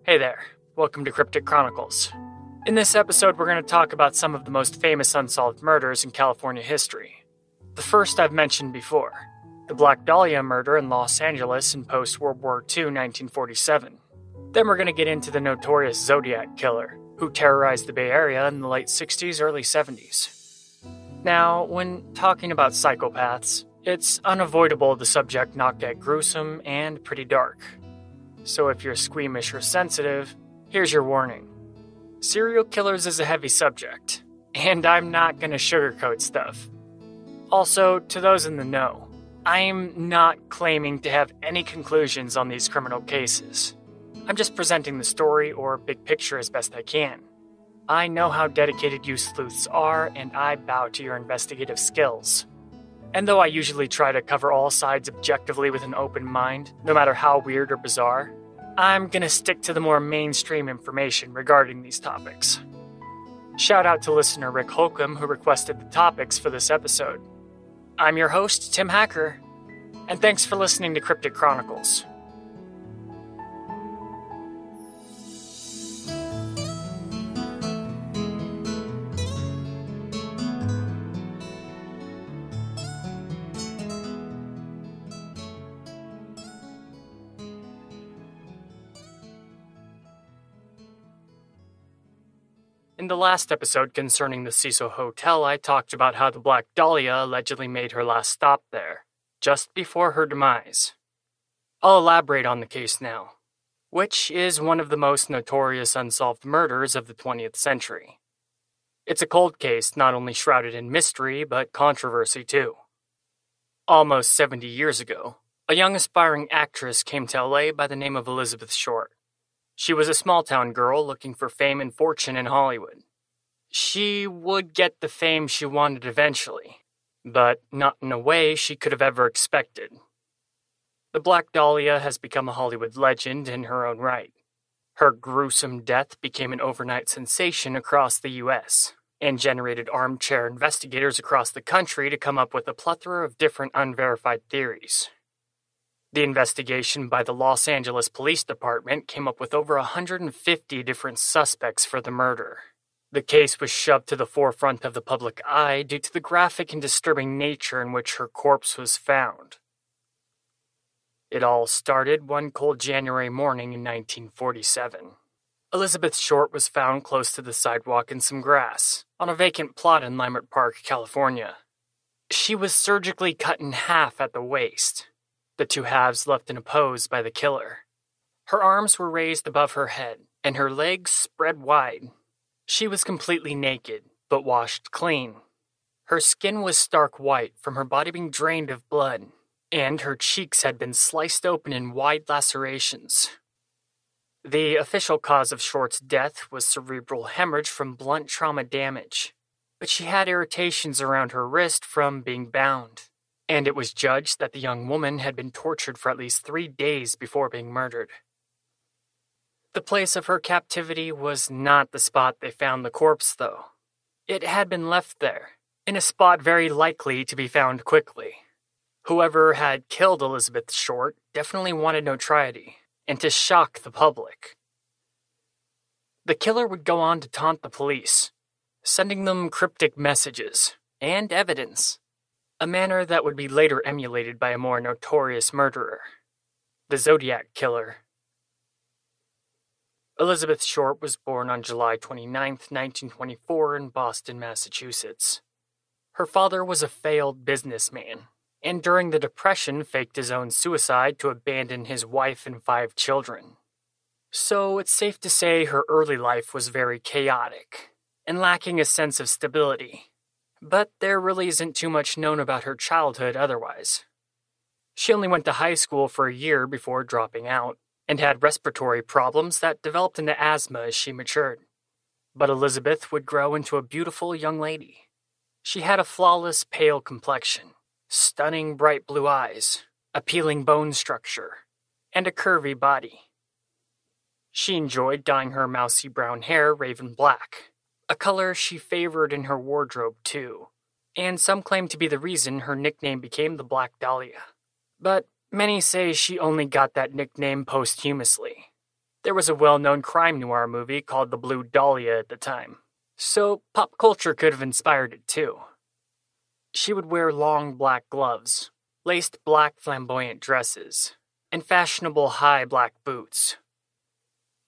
Hey there, welcome to Cryptic Chronicles. In this episode, we're going to talk about some of the most famous unsolved murders in California history. The first I've mentioned before, the Black Dahlia murder in Los Angeles in post-World War II 1947. Then we're going to get into the notorious Zodiac Killer, who terrorized the Bay Area in the late 60s, early 70s. Now, when talking about psychopaths, it's unavoidable the subject not get gruesome and pretty dark. So if you're squeamish or sensitive, here's your warning. Serial killers is a heavy subject, and I'm not going to sugarcoat stuff. Also, to those in the know, I'm not claiming to have any conclusions on these criminal cases. I'm just presenting the story or big picture as best I can. I know how dedicated you sleuths are, and I bow to your investigative skills. And though I usually try to cover all sides objectively with an open mind, no matter how weird or bizarre, I'm gonna stick to the more mainstream information regarding these topics. Shout out to listener Rick Holcomb who requested the topics for this episode. I'm your host, Tim Hacker, and thanks for listening to Cryptic Chronicles. In the last episode concerning the Cecil Hotel, I talked about how the Black Dahlia allegedly made her last stop there, just before her demise. I'll elaborate on the case now, which is one of the most notorious unsolved murders of the 20th century. It's a cold case not only shrouded in mystery, but controversy too. Almost 70 years ago, a young aspiring actress came to LA by the name of Elizabeth Short. She was a small-town girl looking for fame and fortune in Hollywood. She would get the fame she wanted eventually, but not in a way she could have ever expected. The Black Dahlia has become a Hollywood legend in her own right. Her gruesome death became an overnight sensation across the U.S., and generated armchair investigators across the country to come up with a plethora of different unverified theories. The investigation by the Los Angeles Police Department came up with over 150 different suspects for the murder. The case was shoved to the forefront of the public eye due to the graphic and disturbing nature in which her corpse was found. It all started one cold January morning in 1947. Elizabeth Short was found close to the sidewalk in some grass, on a vacant plot in Leimert Park, California. She was surgically cut in half at the waist, the two halves left in a pose by the killer. Her arms were raised above her head, and her legs spread wide. She was completely naked, but washed clean. Her skin was stark white from her body being drained of blood, and her cheeks had been sliced open in wide lacerations. The official cause of Short's death was cerebral hemorrhage from blunt trauma damage, but she had irritations around her wrist from being bound. And it was judged that the young woman had been tortured for at least 3 days before being murdered. The place of her captivity was not the spot they found the corpse, though. It had been left there, in a spot very likely to be found quickly. Whoever had killed Elizabeth Short definitely wanted notoriety, and to shock the public. The killer would go on to taunt the police, sending them cryptic messages and evidence. A manner that would be later emulated by a more notorious murderer, the Zodiac Killer. Elizabeth Short was born on July 29, 1924 in Boston, Massachusetts. Her father was a failed businessman, and during the Depression faked his own suicide to abandon his wife and 5 children. So it's safe to say her early life was very chaotic, and lacking a sense of stability. But there really isn't too much known about her childhood otherwise. She only went to high school for a year before dropping out, and had respiratory problems that developed into asthma as she matured. But Elizabeth would grow into a beautiful young lady. She had a flawless pale complexion, stunning bright blue eyes, appealing bone structure, and a curvy body. She enjoyed dyeing her mousy brown hair raven black, a color she favored in her wardrobe too, and some claim to be the reason her nickname became the Black Dahlia. But many say she only got that nickname posthumously. There was a well-known crime noir movie called The Blue Dahlia at the time, so pop culture could have inspired it too. She would wear long black gloves, laced black flamboyant dresses, and fashionable high black boots.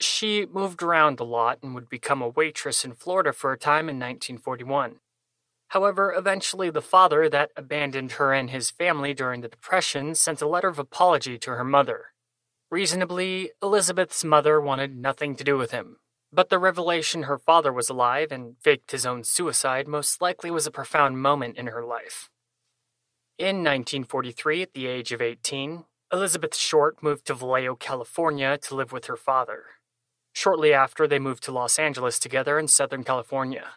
She moved around a lot and would become a waitress in Florida for a time in 1941. However, eventually the father that abandoned her and his family during the Depression sent a letter of apology to her mother. Reasonably, Elizabeth's mother wanted nothing to do with him, but the revelation her father was alive and faked his own suicide most likely was a profound moment in her life. In 1943, at the age of 18, Elizabeth Short moved to Vallejo, California to live with her father. Shortly after, they moved to Los Angeles together in Southern California.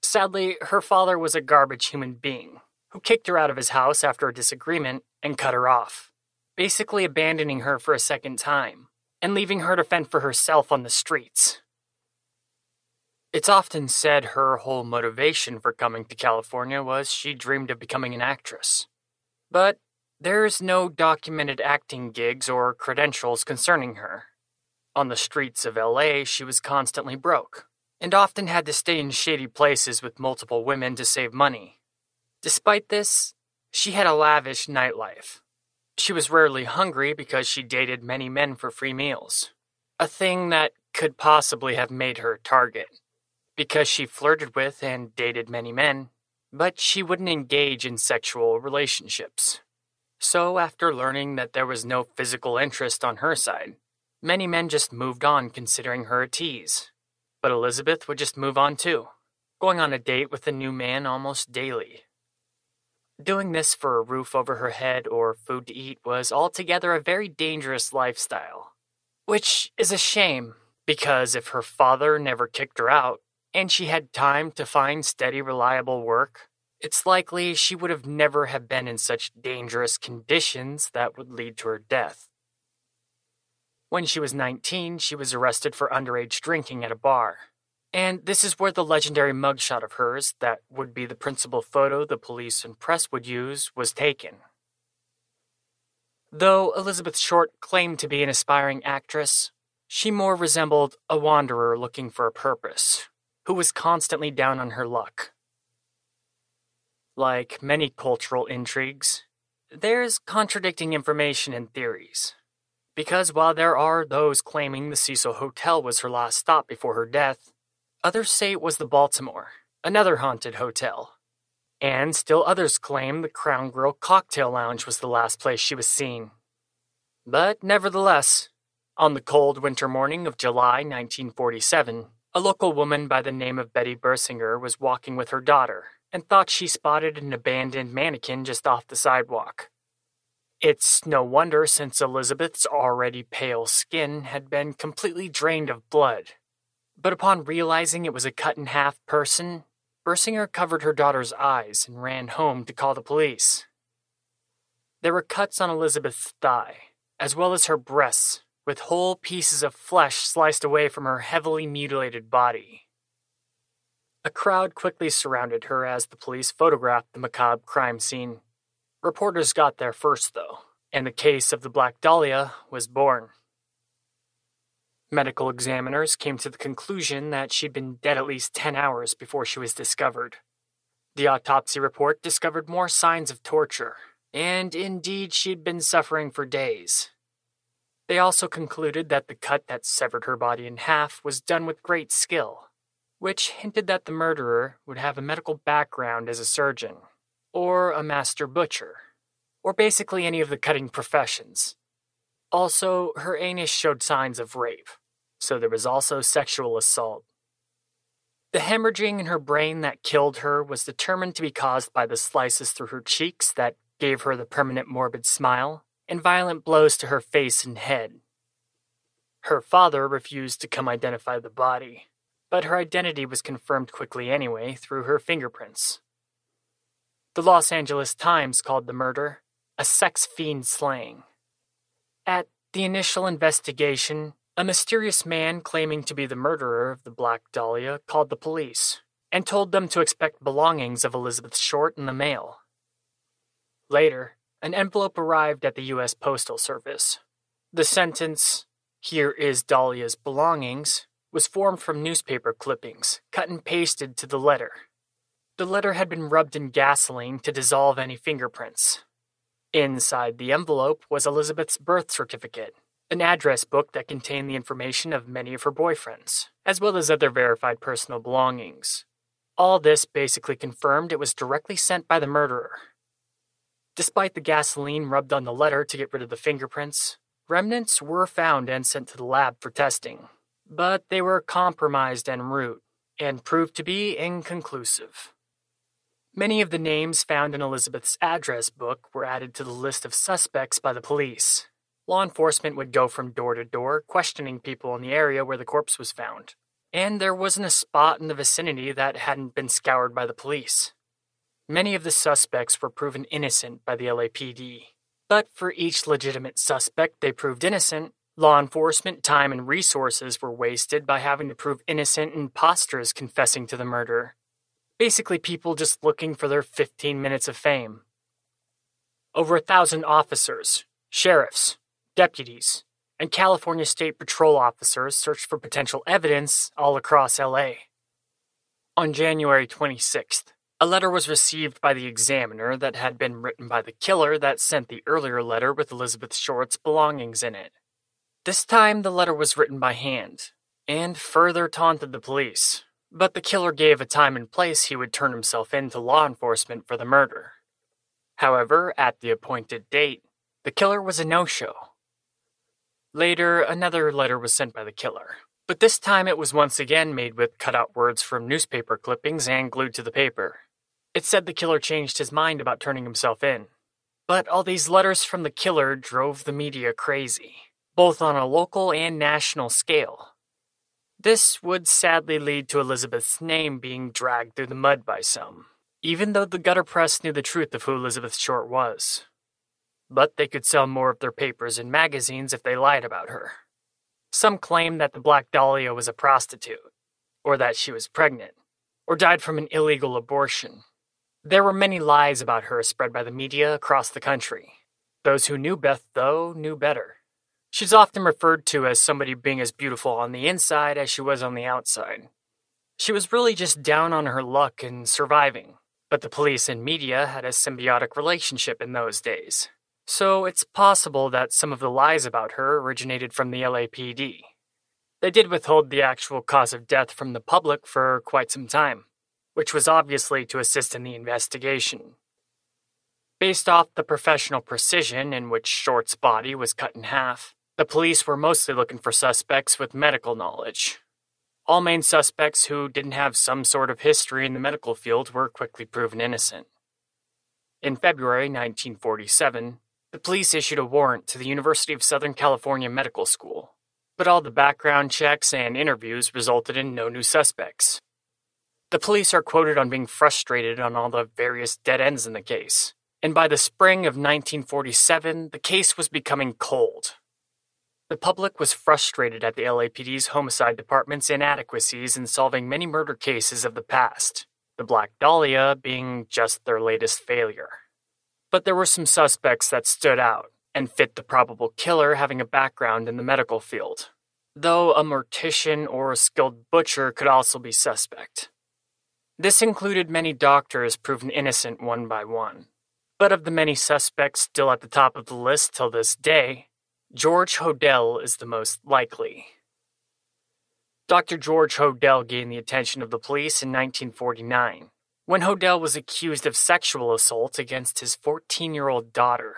Sadly, her father was a garbage human being who kicked her out of his house after a disagreement and cut her off, basically abandoning her for a second time and leaving her to fend for herself on the streets. It's often said her whole motivation for coming to California was she dreamed of becoming an actress. But there's no documented acting gigs or credentials concerning her. On the streets of LA, she was constantly broke, and often had to stay in shady places with multiple women to save money. Despite this, she had a lavish nightlife. She was rarely hungry because she dated many men for free meals, a thing that could possibly have made her a target, because she flirted with and dated many men, but she wouldn't engage in sexual relationships. So after learning that there was no physical interest on her side, many men just moved on considering her a tease. But Elizabeth would just move on too, going on a date with a new man almost daily. Doing this for a roof over her head or food to eat was altogether a very dangerous lifestyle. Which is a shame, because if her father never kicked her out, and she had time to find steady, reliable work, it's likely she would have never have been in such dangerous conditions that would lead to her death. When she was 19, she was arrested for underage drinking at a bar. And this is where the legendary mugshot of hers, that would be the principal photo the police and press would use, was taken. Though Elizabeth Short claimed to be an aspiring actress, she more resembled a wanderer looking for a purpose, who was constantly down on her luck. Like many cultural intrigues, there's contradicting information and theories. Because while there are those claiming the Cecil Hotel was her last stop before her death, others say it was the Baltimore, another haunted hotel. And still others claim the Crown Grill Cocktail Lounge was the last place she was seen. But nevertheless, on the cold winter morning of July 1947, a local woman by the name of Betty Bersinger was walking with her daughter and thought she spotted an abandoned mannequin just off the sidewalk. It's no wonder, since Elizabeth's already pale skin had been completely drained of blood. But upon realizing it was a cut-in-half person, Bersinger covered her daughter's eyes and ran home to call the police. There were cuts on Elizabeth's thigh, as well as her breasts, with whole pieces of flesh sliced away from her heavily mutilated body. A crowd quickly surrounded her as the police photographed the macabre crime scene. Reporters got there first, though, and the case of the Black Dahlia was born. Medical examiners came to the conclusion that she'd been dead at least 10 hours before she was discovered. The autopsy report discovered more signs of torture, and indeed she'd been suffering for days. They also concluded that the cut that severed her body in half was done with great skill, which hinted that the murderer would have a medical background as a surgeon, or a master butcher, or basically any of the cutting professions. Also, her anus showed signs of rape, so there was also sexual assault. The hemorrhaging in her brain that killed her was determined to be caused by the slices through her cheeks that gave her the permanent morbid smile, and violent blows to her face and head. Her father refused to come identify the body, but her identity was confirmed quickly anyway through her fingerprints. The Los Angeles Times called the murder a sex fiend slaying. At the initial investigation, a mysterious man claiming to be the murderer of the Black Dahlia called the police and told them to expect belongings of Elizabeth Short in the mail. Later, an envelope arrived at the U.S. Postal Service. The sentence, Here Is Dahlia's Belongings was formed from newspaper clippings, cut and pasted to the letter. The letter had been rubbed in gasoline to dissolve any fingerprints. Inside the envelope was Elizabeth's birth certificate, an address book that contained the information of many of her boyfriends, as well as other verified personal belongings. All this basically confirmed it was directly sent by the murderer. Despite the gasoline rubbed on the letter to get rid of the fingerprints, remnants were found and sent to the lab for testing, but they were compromised en route and proved to be inconclusive. Many of the names found in Elizabeth's address book were added to the list of suspects by the police. Law enforcement would go from door to door, questioning people in the area where the corpse was found, and there wasn't a spot in the vicinity that hadn't been scoured by the police. Many of the suspects were proven innocent by the LAPD, but for each legitimate suspect they proved innocent, law enforcement time and resources were wasted by having to prove innocent imposters confessing to the murder. Basically people just looking for their 15 minutes of fame. Over 1,000 officers, sheriffs, deputies, and California State Patrol officers searched for potential evidence all across LA. On January 26th, a letter was received by the examiner that had been written by the killer that sent the earlier letter with Elizabeth Short's belongings in it. This time the letter was written by hand, and further taunted the police, but the killer gave a time and place he would turn himself in to law enforcement for the murder. However, at the appointed date, the killer was a no-show. Later, another letter was sent by the killer, but this time it was once again made with cut-out words from newspaper clippings and glued to the paper. It said the killer changed his mind about turning himself in. But all these letters from the killer drove the media crazy, both on a local and national scale. This would sadly lead to Elizabeth's name being dragged through the mud by some, even though the gutter press knew the truth of who Elizabeth Short was. But they could sell more of their papers and magazines if they lied about her. Some claimed that the Black Dahlia was a prostitute, or that she was pregnant, or died from an illegal abortion. There were many lies about her spread by the media across the country. Those who knew Beth, though, knew better. She's often referred to as somebody being as beautiful on the inside as she was on the outside. She was really just down on her luck and surviving, but the police and media had a symbiotic relationship in those days. So it's possible that some of the lies about her originated from the LAPD. They did withhold the actual cause of death from the public for quite some time, which was obviously to assist in the investigation. Based off the professional precision in which Short's body was cut in half, the police were mostly looking for suspects with medical knowledge. All main suspects who didn't have some sort of history in the medical field were quickly proven innocent. In February 1947, the police issued a warrant to the University of Southern California Medical School, but all the background checks and interviews resulted in no new suspects. The police are quoted on being frustrated on all the various dead ends in the case, and by the spring of 1947, the case was becoming cold. The public was frustrated at the LAPD's homicide department's inadequacies in solving many murder cases of the past, the Black Dahlia being just their latest failure. But there were some suspects that stood out and fit the probable killer having a background in the medical field, though a mortician or a skilled butcher could also be suspect. This included many doctors proven innocent one by one, but of the many suspects still at the top of the list till this day, George Hodel is the most likely. Dr. George Hodel gained the attention of the police in 1949, when Hodel was accused of sexual assault against his 14-year-old daughter.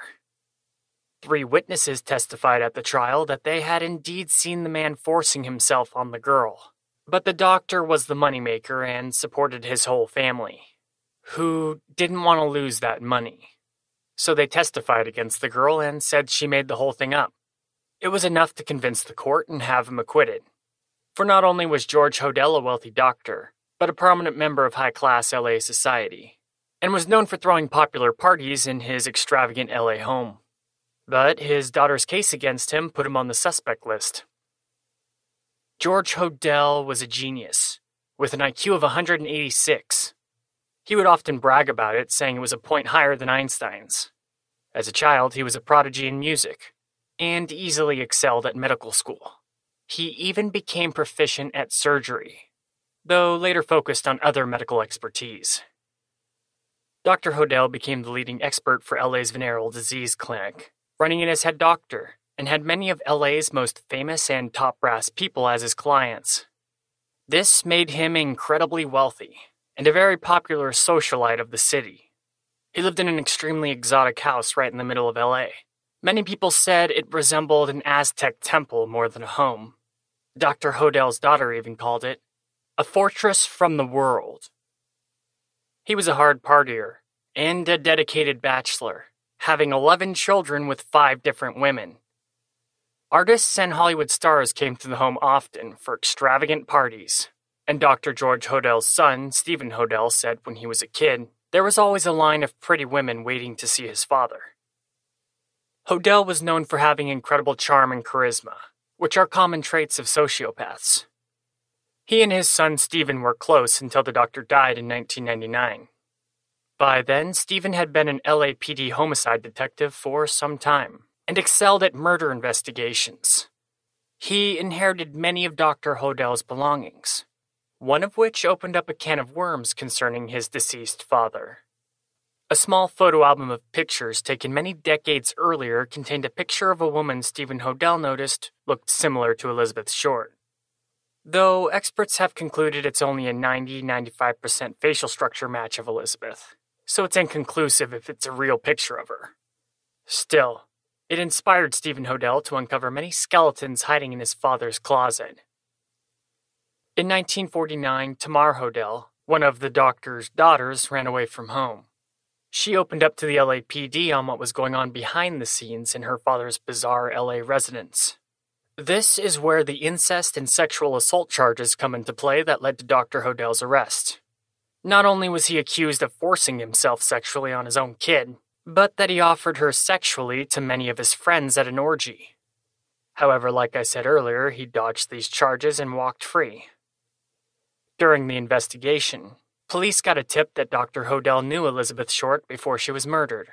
3 witnesses testified at the trial that they had indeed seen the man forcing himself on the girl, but the doctor was the moneymaker and supported his whole family, who didn't want to lose that money. So they testified against the girl and said she made the whole thing up. It was enough to convince the court and have him acquitted. For not only was George Hodel a wealthy doctor, but a prominent member of high-class LA society, and was known for throwing popular parties in his extravagant LA home. But his daughter's case against him put him on the suspect list. George Hodel was a genius, with an IQ of 186. He would often brag about it, saying it was a point higher than Einstein's. As a child, he was a prodigy in music, and easily excelled at medical school. He even became proficient at surgery, though later focused on other medical expertise. Dr. Hodel became the leading expert for LA's venereal disease clinic, running it as head doctor, and had many of LA's most famous and top brass people as his clients. This made him incredibly wealthy, and a very popular socialite of the city. He lived in an extremely exotic house right in the middle of LA. Many people said it resembled an Aztec temple more than a home. Dr. Hodel's daughter even called it a fortress from the world. He was a hard partier and a dedicated bachelor, having 11 children with 5 different women. Artists and Hollywood stars came to the home often for extravagant parties, and Dr. George Hodel's son, Stephen Hodel, said when he was a kid, there was always a line of pretty women waiting to see his father. Hodel was known for having incredible charm and charisma, which are common traits of sociopaths. He and his son Stephen were close until the doctor died in 1999. By then, Stephen had been an LAPD homicide detective for some time, and excelled at murder investigations. He inherited many of Dr. Hodel's belongings, one of which opened up a can of worms concerning his deceased father. A small photo album of pictures taken many decades earlier contained a picture of a woman Stephen Hodel noticed looked similar to Elizabeth Short. Though experts have concluded it's only a 90-95% facial structure match of Elizabeth, so it's inconclusive if it's a real picture of her. Still, it inspired Stephen Hodel to uncover many skeletons hiding in his father's closet. In 1949, Tamar Hodel, one of the doctor's daughters, ran away from home. She opened up to the LAPD on what was going on behind the scenes in her father's bizarre LA residence. This is where the incest and sexual assault charges come into play that led to Dr. Hodel's arrest. Not only was he accused of forcing himself sexually on his own kid, but that he offered her sexually to many of his friends at an orgy. However, like I said earlier, he dodged these charges and walked free. During the investigation, police got a tip that Dr. Hodel knew Elizabeth Short before she was murdered.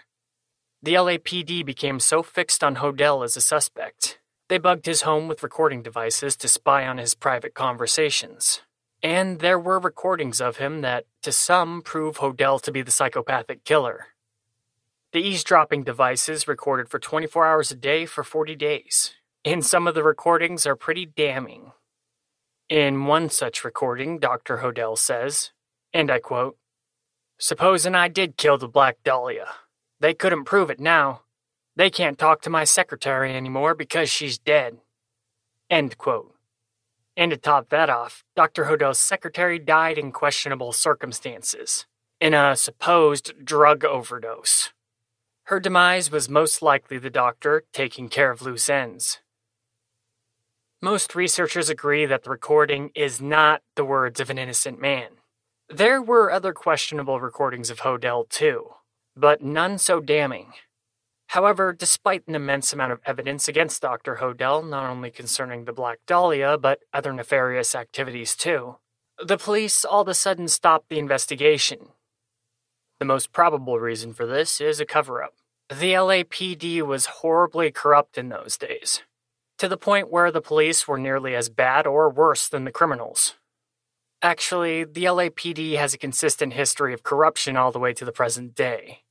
The LAPD became so fixed on Hodel as a suspect, they bugged his home with recording devices to spy on his private conversations. And there were recordings of him that, to some, prove Hodel to be the psychopathic killer. The eavesdropping devices recorded for 24 hours a day for 40 days, and some of the recordings are pretty damning. In one such recording, Dr. Hodel says, and I quote, "Supposing I did kill the Black Dahlia. They couldn't prove it now. They can't talk to my secretary anymore because she's dead." End quote. And to top that off, Dr. Hodel's secretary died in questionable circumstances, in a supposed drug overdose. Her demise was most likely the doctor taking care of loose ends. Most researchers agree that the recording is not the words of an innocent man. There were other questionable recordings of Hodel too, but none so damning. However, despite an immense amount of evidence against Dr. Hodel, not only concerning the Black Dahlia, but other nefarious activities too, the police all of a sudden stopped the investigation. The most probable reason for this is a cover-up. The LAPD was horribly corrupt in those days, to the point where the police were nearly as bad or worse than the criminals. Actually, the LAPD has a consistent history of corruption all the way to the present day.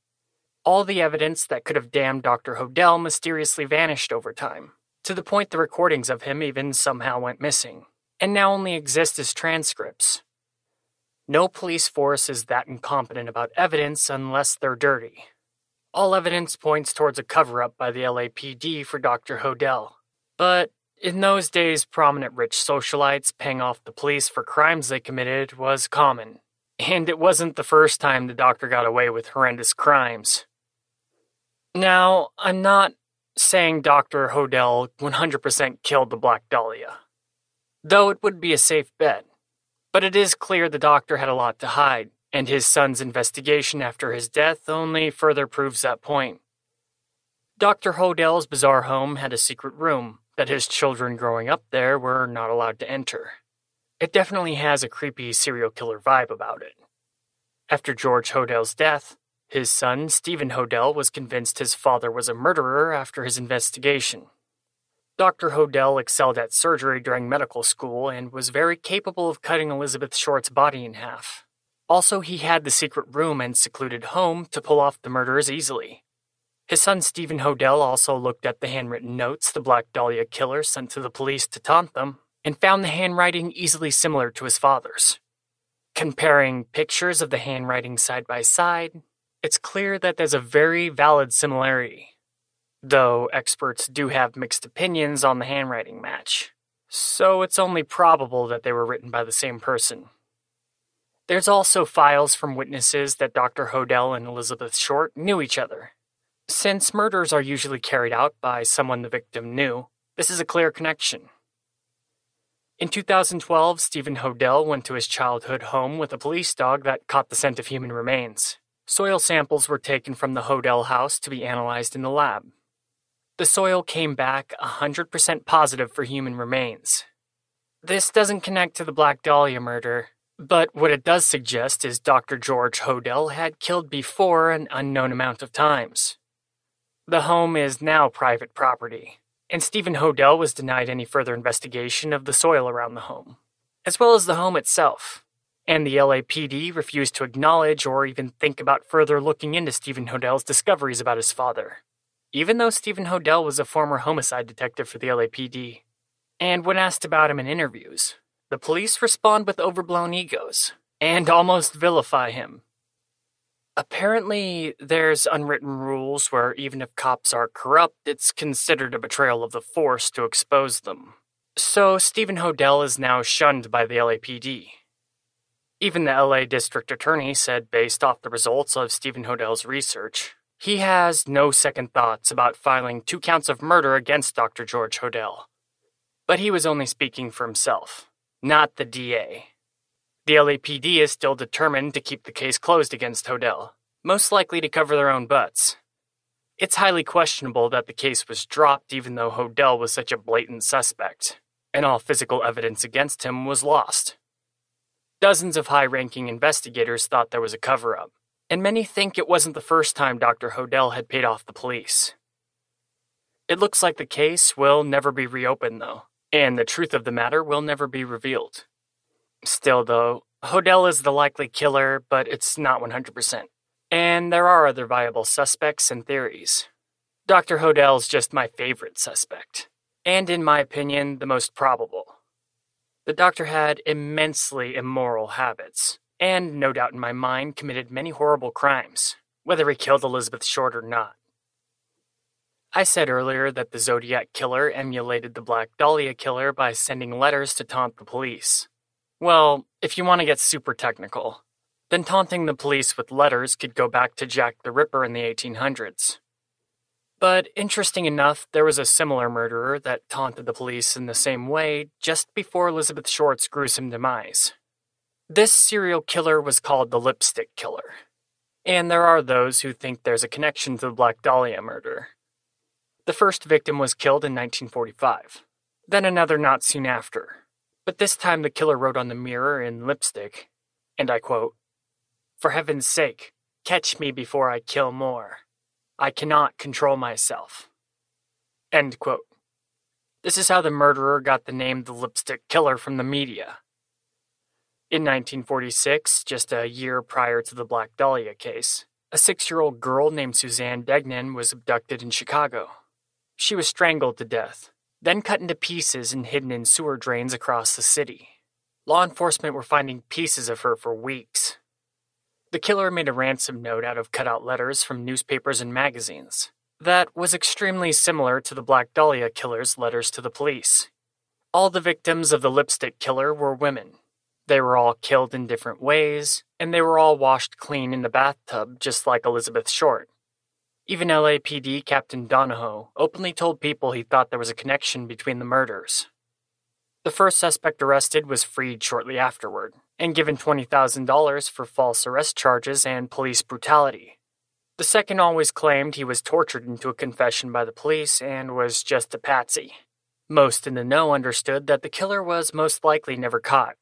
All the evidence that could have damned Dr. Hodel mysteriously vanished over time, to the point the recordings of him even somehow went missing, and now only exist as transcripts. No police force is that incompetent about evidence unless they're dirty. All evidence points towards a cover-up by the LAPD for Dr. Hodel. But in those days, prominent rich socialites paying off the police for crimes they committed was common. And it wasn't the first time the doctor got away with horrendous crimes. Now, I'm not saying Dr. Hodel 100% killed the Black Dahlia, though it would be a safe bet. But it is clear the doctor had a lot to hide, and his son's investigation after his death only further proves that point. Dr. Hodel's bizarre home had a secret room that his children growing up there were not allowed to enter. It definitely has a creepy serial killer vibe about it. After George Hodel's death, his son, Stephen Hodel, was convinced his father was a murderer after his investigation. Dr. Hodel excelled at surgery during medical school and was very capable of cutting Elizabeth Short's body in half. Also, he had the secret room and secluded home to pull off the murders easily. His son Stephen Hodel also looked at the handwritten notes the Black Dahlia killer sent to the police to taunt them, and found the handwriting easily similar to his father's. Comparing pictures of the handwriting side by side, it's clear that there's a very valid similarity, though experts do have mixed opinions on the handwriting match, so it's only probable that they were written by the same person. There's also files from witnesses that Dr. Hodel and Elizabeth Short knew each other. Since murders are usually carried out by someone the victim knew, this is a clear connection. In 2012, Stephen Hodel went to his childhood home with a police dog that caught the scent of human remains. Soil samples were taken from the Hodel house to be analyzed in the lab. The soil came back 100% positive for human remains. This doesn't connect to the Black Dahlia murder, but what it does suggest is Dr. George Hodel had killed before an unknown amount of times. The home is now private property, and Stephen Hodel was denied any further investigation of the soil around the home, as well as the home itself, and the LAPD refused to acknowledge or even think about further looking into Stephen Hodel's discoveries about his father, even though Stephen Hodel was a former homicide detective for the LAPD. And when asked about him in interviews, the police respond with overblown egos, and almost vilify him. Apparently, there's unwritten rules where even if cops are corrupt, it's considered a betrayal of the force to expose them. So Stephen Hodel is now shunned by the LAPD. Even the LA District Attorney said, based off the results of Stephen Hodel's research, he has no second thoughts about filing 2 counts of murder against Dr. George Hodel. But he was only speaking for himself, not the DA. The LAPD is still determined to keep the case closed against Hodel, most likely to cover their own butts. It's highly questionable that the case was dropped even though Hodel was such a blatant suspect, and all physical evidence against him was lost. Dozens of high-ranking investigators thought there was a cover-up, and many think it wasn't the first time Dr. Hodel had paid off the police. It looks like the case will never be reopened, though, and the truth of the matter will never be revealed. Still, though, Hodel is the likely killer, but it's not 100%. And there are other viable suspects and theories. Dr. Hodel's just my favorite suspect, and in my opinion, the most probable. The doctor had immensely immoral habits, and no doubt in my mind committed many horrible crimes, whether he killed Elizabeth Short or not. I said earlier that the Zodiac Killer emulated the Black Dahlia Killer by sending letters to taunt the police. Well, if you want to get super technical, then taunting the police with letters could go back to Jack the Ripper in the 1800s. But interesting enough, there was a similar murderer that taunted the police in the same way just before Elizabeth Short's gruesome demise. This serial killer was called the Lipstick Killer, and there are those who think there's a connection to the Black Dahlia murder. The first victim was killed in 1945, then another not soon after. But this time the killer wrote on the mirror in lipstick, and I quote, "For heaven's sake, catch me before I kill more. I cannot control myself." End quote. This is how the murderer got the name the Lipstick Killer from the media. In 1946, just a year prior to the Black Dahlia case, a 6-year-old girl named Suzanne Degnan was abducted in Chicago. She was strangled to death, then cut into pieces and hidden in sewer drains across the city. Law enforcement were finding pieces of her for weeks. The killer made a ransom note out of cut-out letters from newspapers and magazines that was extremely similar to the Black Dahlia killer's letters to the police. All the victims of the Lipstick Killer were women. They were all killed in different ways, and they were all washed clean in the bathtub just like Elizabeth Short. Even LAPD Captain Donahoe openly told people he thought there was a connection between the murders. The first suspect arrested was freed shortly afterward, and given $20,000 for false arrest charges and police brutality. The second always claimed he was tortured into a confession by the police and was just a patsy. Most in the know understood that the killer was most likely never caught.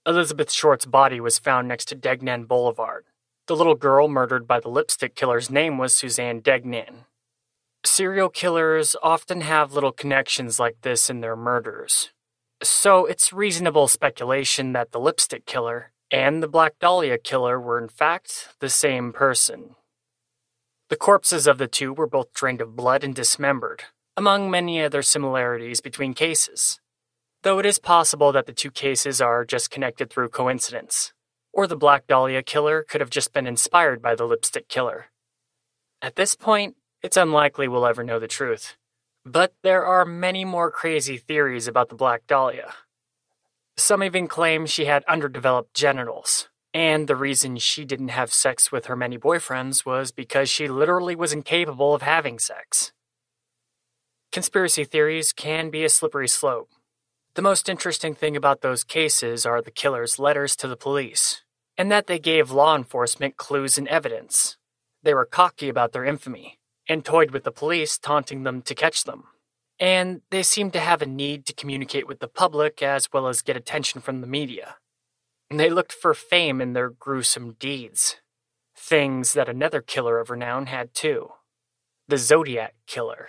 Elizabeth Short's body was found next to Degnan Boulevard. The little girl murdered by the Lipstick Killer's name was Suzanne Degnan. Serial killers often have little connections like this in their murders. So it's reasonable speculation that the lipstick killer and the Black Dahlia killer were in fact the same person. The corpses of the two were both drained of blood and dismembered, among many other similarities between cases. Though it is possible that the two cases are just connected through coincidence, or the Black Dahlia killer could have just been inspired by the lipstick killer. At this point, it's unlikely we'll ever know the truth, but there are many more crazy theories about the Black Dahlia. Some even claim she had underdeveloped genitals, and the reason she didn't have sex with her many boyfriends was because she literally was incapable of having sex. Conspiracy theories can be a slippery slope. The most interesting thing about those cases are the killer's letters to the police, and that they gave law enforcement clues and evidence. They were cocky about their infamy, and toyed with the police, taunting them to catch them. And they seemed to have a need to communicate with the public as well as get attention from the media. And they looked for fame in their gruesome deeds. Things that another killer of renown had too. The Zodiac Killer.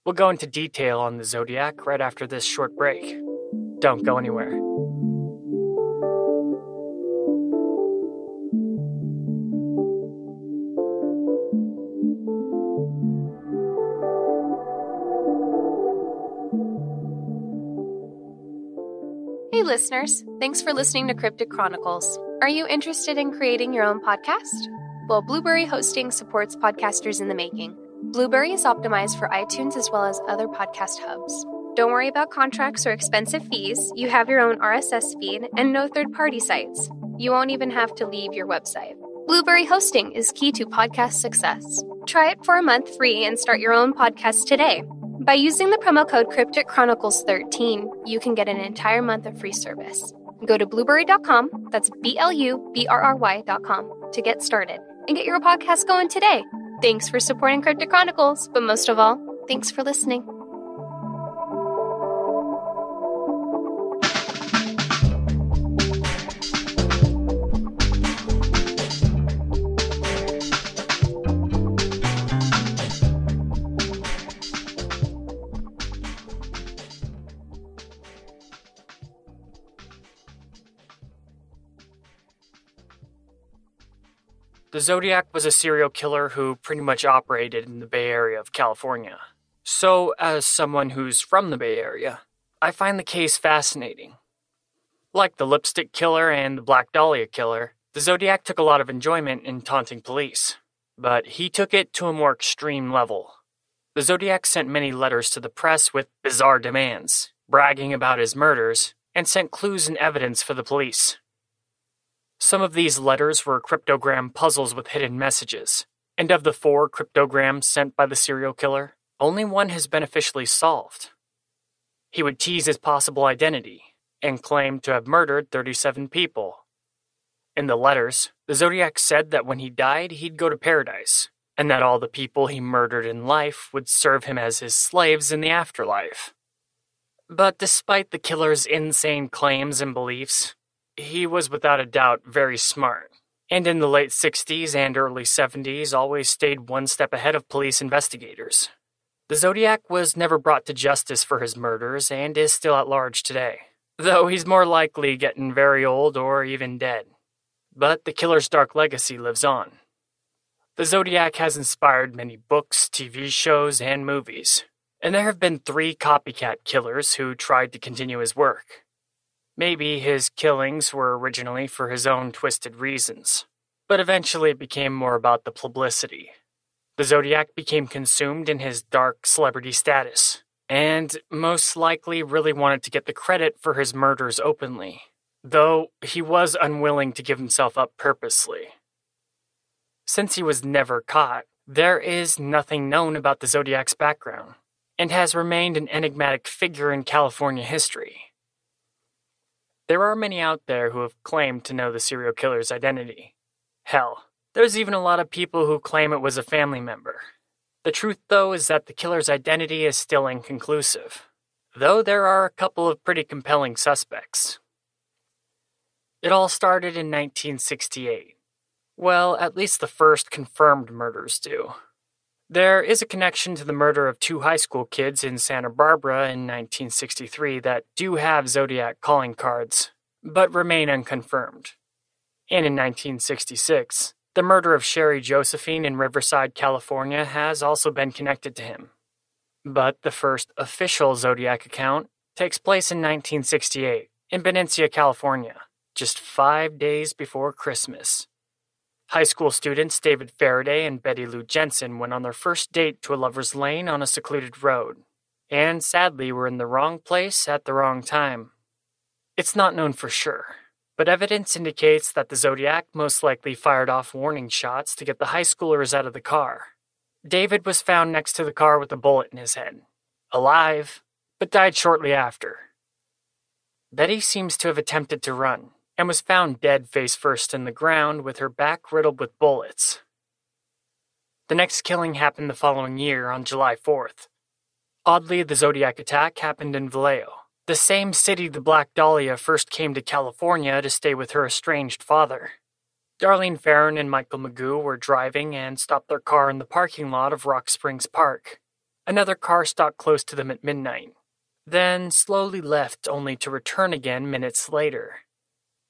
We'll go into detail on the Zodiac right after this short break. Don't go anywhere. Hey listeners, thanks for listening to Cryptic Chronicles. Are you interested in creating your own podcast? Well, Blueberry Hosting supports podcasters in the making. Blueberry is optimized for iTunes as well as other podcast hubs. Don't worry about contracts or expensive fees. You have your own RSS feed and no third-party sites. You won't even have to leave your website. Blueberry Hosting is key to podcast success. Try it for a month free and start your own podcast today. By using the promo code Cryptic Chronicles 13, you can get an entire month of free service. Go to blueberry.com, that's BLUBRRY.com, to get started and get your podcast going today. Thanks for supporting Cryptic Chronicles, but most of all, thanks for listening. The Zodiac was a serial killer who pretty much operated in the Bay Area of California. So, as someone who's from the Bay Area, I find the case fascinating. Like the lipstick killer and the Black Dahlia killer, the Zodiac took a lot of enjoyment in taunting police, but he took it to a more extreme level. The Zodiac sent many letters to the press with bizarre demands, bragging about his murders, and sent clues and evidence for the police. Some of these letters were cryptogram puzzles with hidden messages, and of the 4 cryptograms sent by the serial killer, only one has been officially solved. He would tease his possible identity, and claim to have murdered 37 people. In the letters, the Zodiac said that when he died, he'd go to paradise, and that all the people he murdered in life would serve him as his slaves in the afterlife. But despite the killer's insane claims and beliefs, he was without a doubt very smart, and in the late 60s and early 70s always stayed one step ahead of police investigators. The Zodiac was never brought to justice for his murders and is still at large today, though he's more likely getting very old or even dead. But the killer's dark legacy lives on. The Zodiac has inspired many books, TV shows, and movies, and there have been 3 copycat killers who tried to continue his work. Maybe his killings were originally for his own twisted reasons, but eventually it became more about the publicity. The Zodiac became consumed in his dark celebrity status, and most likely really wanted to get the credit for his murders openly, though he was unwilling to give himself up purposely. Since he was never caught, there is nothing known about the Zodiac's background, and has remained an enigmatic figure in California history. There are many out there who have claimed to know the serial killer's identity. Hell, there's even a lot of people who claim it was a family member. The truth, though, is that the killer's identity is still inconclusive, though there are a couple of pretty compelling suspects. It all started in 1968. Well, at least the first confirmed murders do. There is a connection to the murder of 2 high school kids in Santa Barbara in 1963 that do have Zodiac calling cards, but remain unconfirmed. And in 1966, the murder of Sherry Josephine in Riverside, California has also been connected to him. But the first official Zodiac account takes place in 1968 in Benicia, California, just 5 days before Christmas. High school students David Faraday and Betty Lou Jensen went on their first date to a lover's lane on a secluded road, and sadly were in the wrong place at the wrong time. It's not known for sure, but evidence indicates that the Zodiac most likely fired off warning shots to get the high schoolers out of the car. David was found next to the car with a bullet in his head, alive, but died shortly after. Betty seems to have attempted to run, and was found dead face first in the ground with her back riddled with bullets. The next killing happened the following year on July 4th. Oddly, the Zodiac attack happened in Vallejo, the same city the Black Dahlia first came to California to stay with her estranged father. Darlene Farron and Michael Magoo were driving and stopped their car in the parking lot of Rock Springs Park. Another car stopped close to them at midnight, then slowly left only to return again minutes later.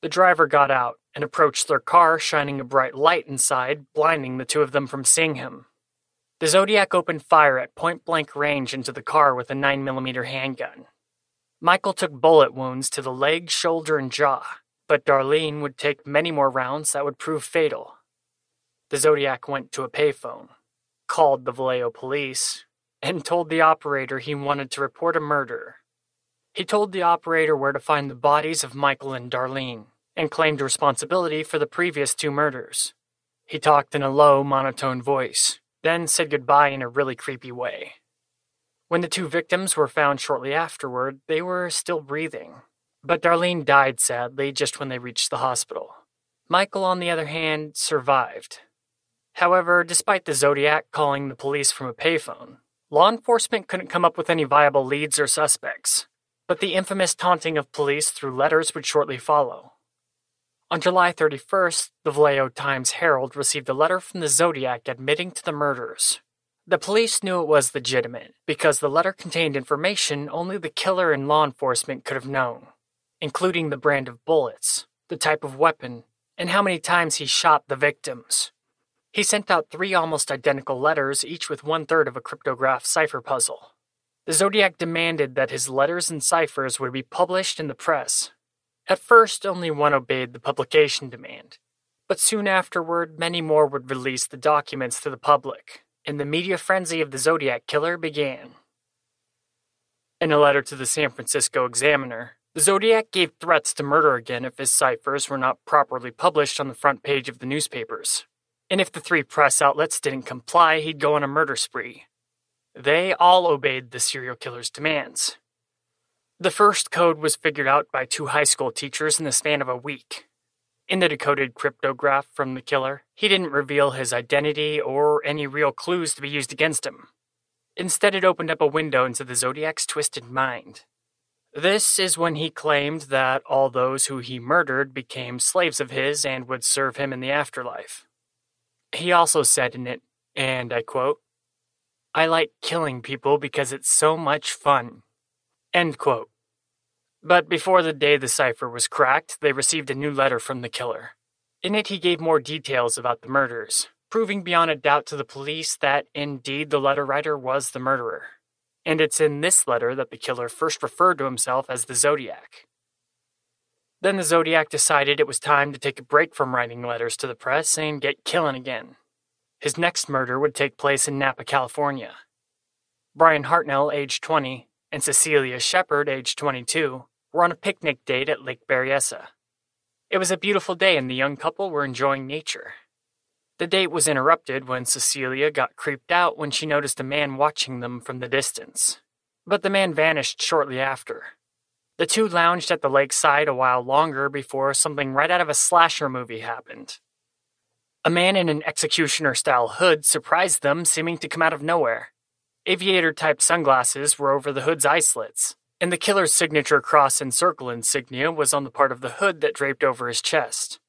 The driver got out and approached their car, shining a bright light inside, blinding the two of them from seeing him. The Zodiac opened fire at point-blank range into the car with a 9mm handgun. Michael took bullet wounds to the leg, shoulder, and jaw, but Darlene would take many more rounds that would prove fatal. The Zodiac went to a payphone, called the Vallejo police, and told the operator he wanted to report a murder. He told the operator where to find the bodies of Michael and Darlene, and claimed responsibility for the previous 2 murders. He talked in a low, monotone voice, then said goodbye in a really creepy way. When the 2 victims were found shortly afterward, they were still breathing, but Darlene died sadly just when they reached the hospital. Michael, on the other hand, survived. However, despite the Zodiac calling the police from a payphone, law enforcement couldn't come up with any viable leads or suspects. But the infamous taunting of police through letters would shortly follow. On July 31st, the Vallejo Times-Herald received a letter from the Zodiac admitting to the murders. The police knew it was legitimate, because the letter contained information only the killer and law enforcement could have known, including the brand of bullets, the type of weapon, and how many times he shot the victims. He sent out 3 almost identical letters, each with 1/3 of a cryptograph cipher puzzle. The Zodiac demanded that his letters and ciphers would be published in the press. At first, only one obeyed the publication demand, but soon afterward, many more would release the documents to the public, and the media frenzy of the Zodiac Killer began. In a letter to the San Francisco Examiner, the Zodiac gave threats to murder again if his ciphers were not properly published on the front page of the newspapers, and if the 3 press outlets didn't comply, he'd go on a murder spree. They all obeyed the serial killer's demands. The first code was figured out by 2 high school teachers in the span of a week. In the decoded cryptograph from the killer, he didn't reveal his identity or any real clues to be used against him. Instead, it opened up a window into the Zodiac's twisted mind. This is when he claimed that all those who he murdered became slaves of his and would serve him in the afterlife. He also said in it, and I quote, "I like killing people because it's so much fun." End quote. But before the day the cipher was cracked, they received a new letter from the killer. In it, he gave more details about the murders, proving beyond a doubt to the police that indeed the letter writer was the murderer. And it's in this letter that the killer first referred to himself as the Zodiac. Then the Zodiac decided it was time to take a break from writing letters to the press and get killing again. His next murder would take place in Napa, California. Brian Hartnell, age 20, and Cecilia Shepard, age 22, were on a picnic date at Lake Berryessa. It was a beautiful day and the young couple were enjoying nature. The date was interrupted when Cecilia got creeped out when she noticed a man watching them from the distance. But the man vanished shortly after. The 2 lounged at the lakeside a while longer before something right out of a slasher movie happened. A man in an executioner-style hood surprised them, seeming to come out of nowhere. Aviator-type sunglasses were over the hood's eye slits, and the killer's signature cross and circle insignia was on the part of the hood that draped over his chest.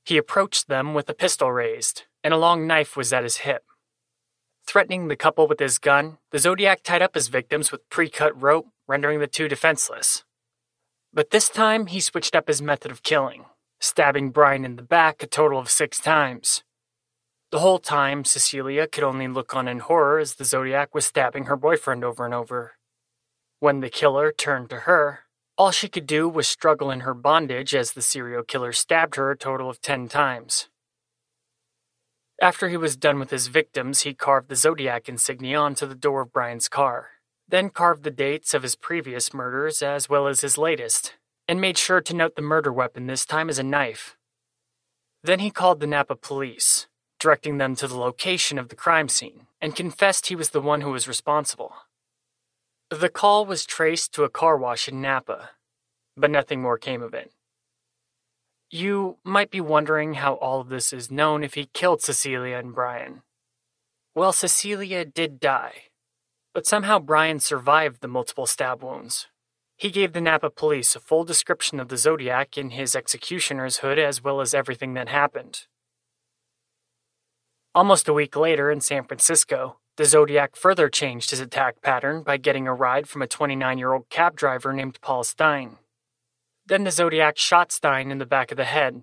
He approached them with a pistol raised, and a long knife was at his hip. Threatening the couple with his gun, the Zodiac tied up his victims with pre-cut rope, rendering the two defenseless. But this time, he switched up his method of killing, stabbing Brian in the back a total of 6 times. The whole time, Cecilia could only look on in horror as the Zodiac was stabbing her boyfriend over and over. When the killer turned to her, all she could do was struggle in her bondage as the serial killer stabbed her a total of 10 times. After he was done with his victims, he carved the Zodiac insignia onto the door of Brian's car, then carved the dates of his previous murders as well as his latest, and made sure to note the murder weapon this time as a knife. Then he called the Napa police, directing them to the location of the crime scene, and confessed he was the one who was responsible. The call was traced to a car wash in Napa, but nothing more came of it. You might be wondering how all of this is known if he killed Cecilia and Brian. Well, Cecilia did die, but somehow Brian survived the multiple stab wounds. He gave the Napa police a full description of the Zodiac in his executioner's hood as well as everything that happened. Almost a week later in San Francisco, the Zodiac further changed his attack pattern by getting a ride from a 29-year-old cab driver named Paul Stein. Then the Zodiac shot Stein in the back of the head.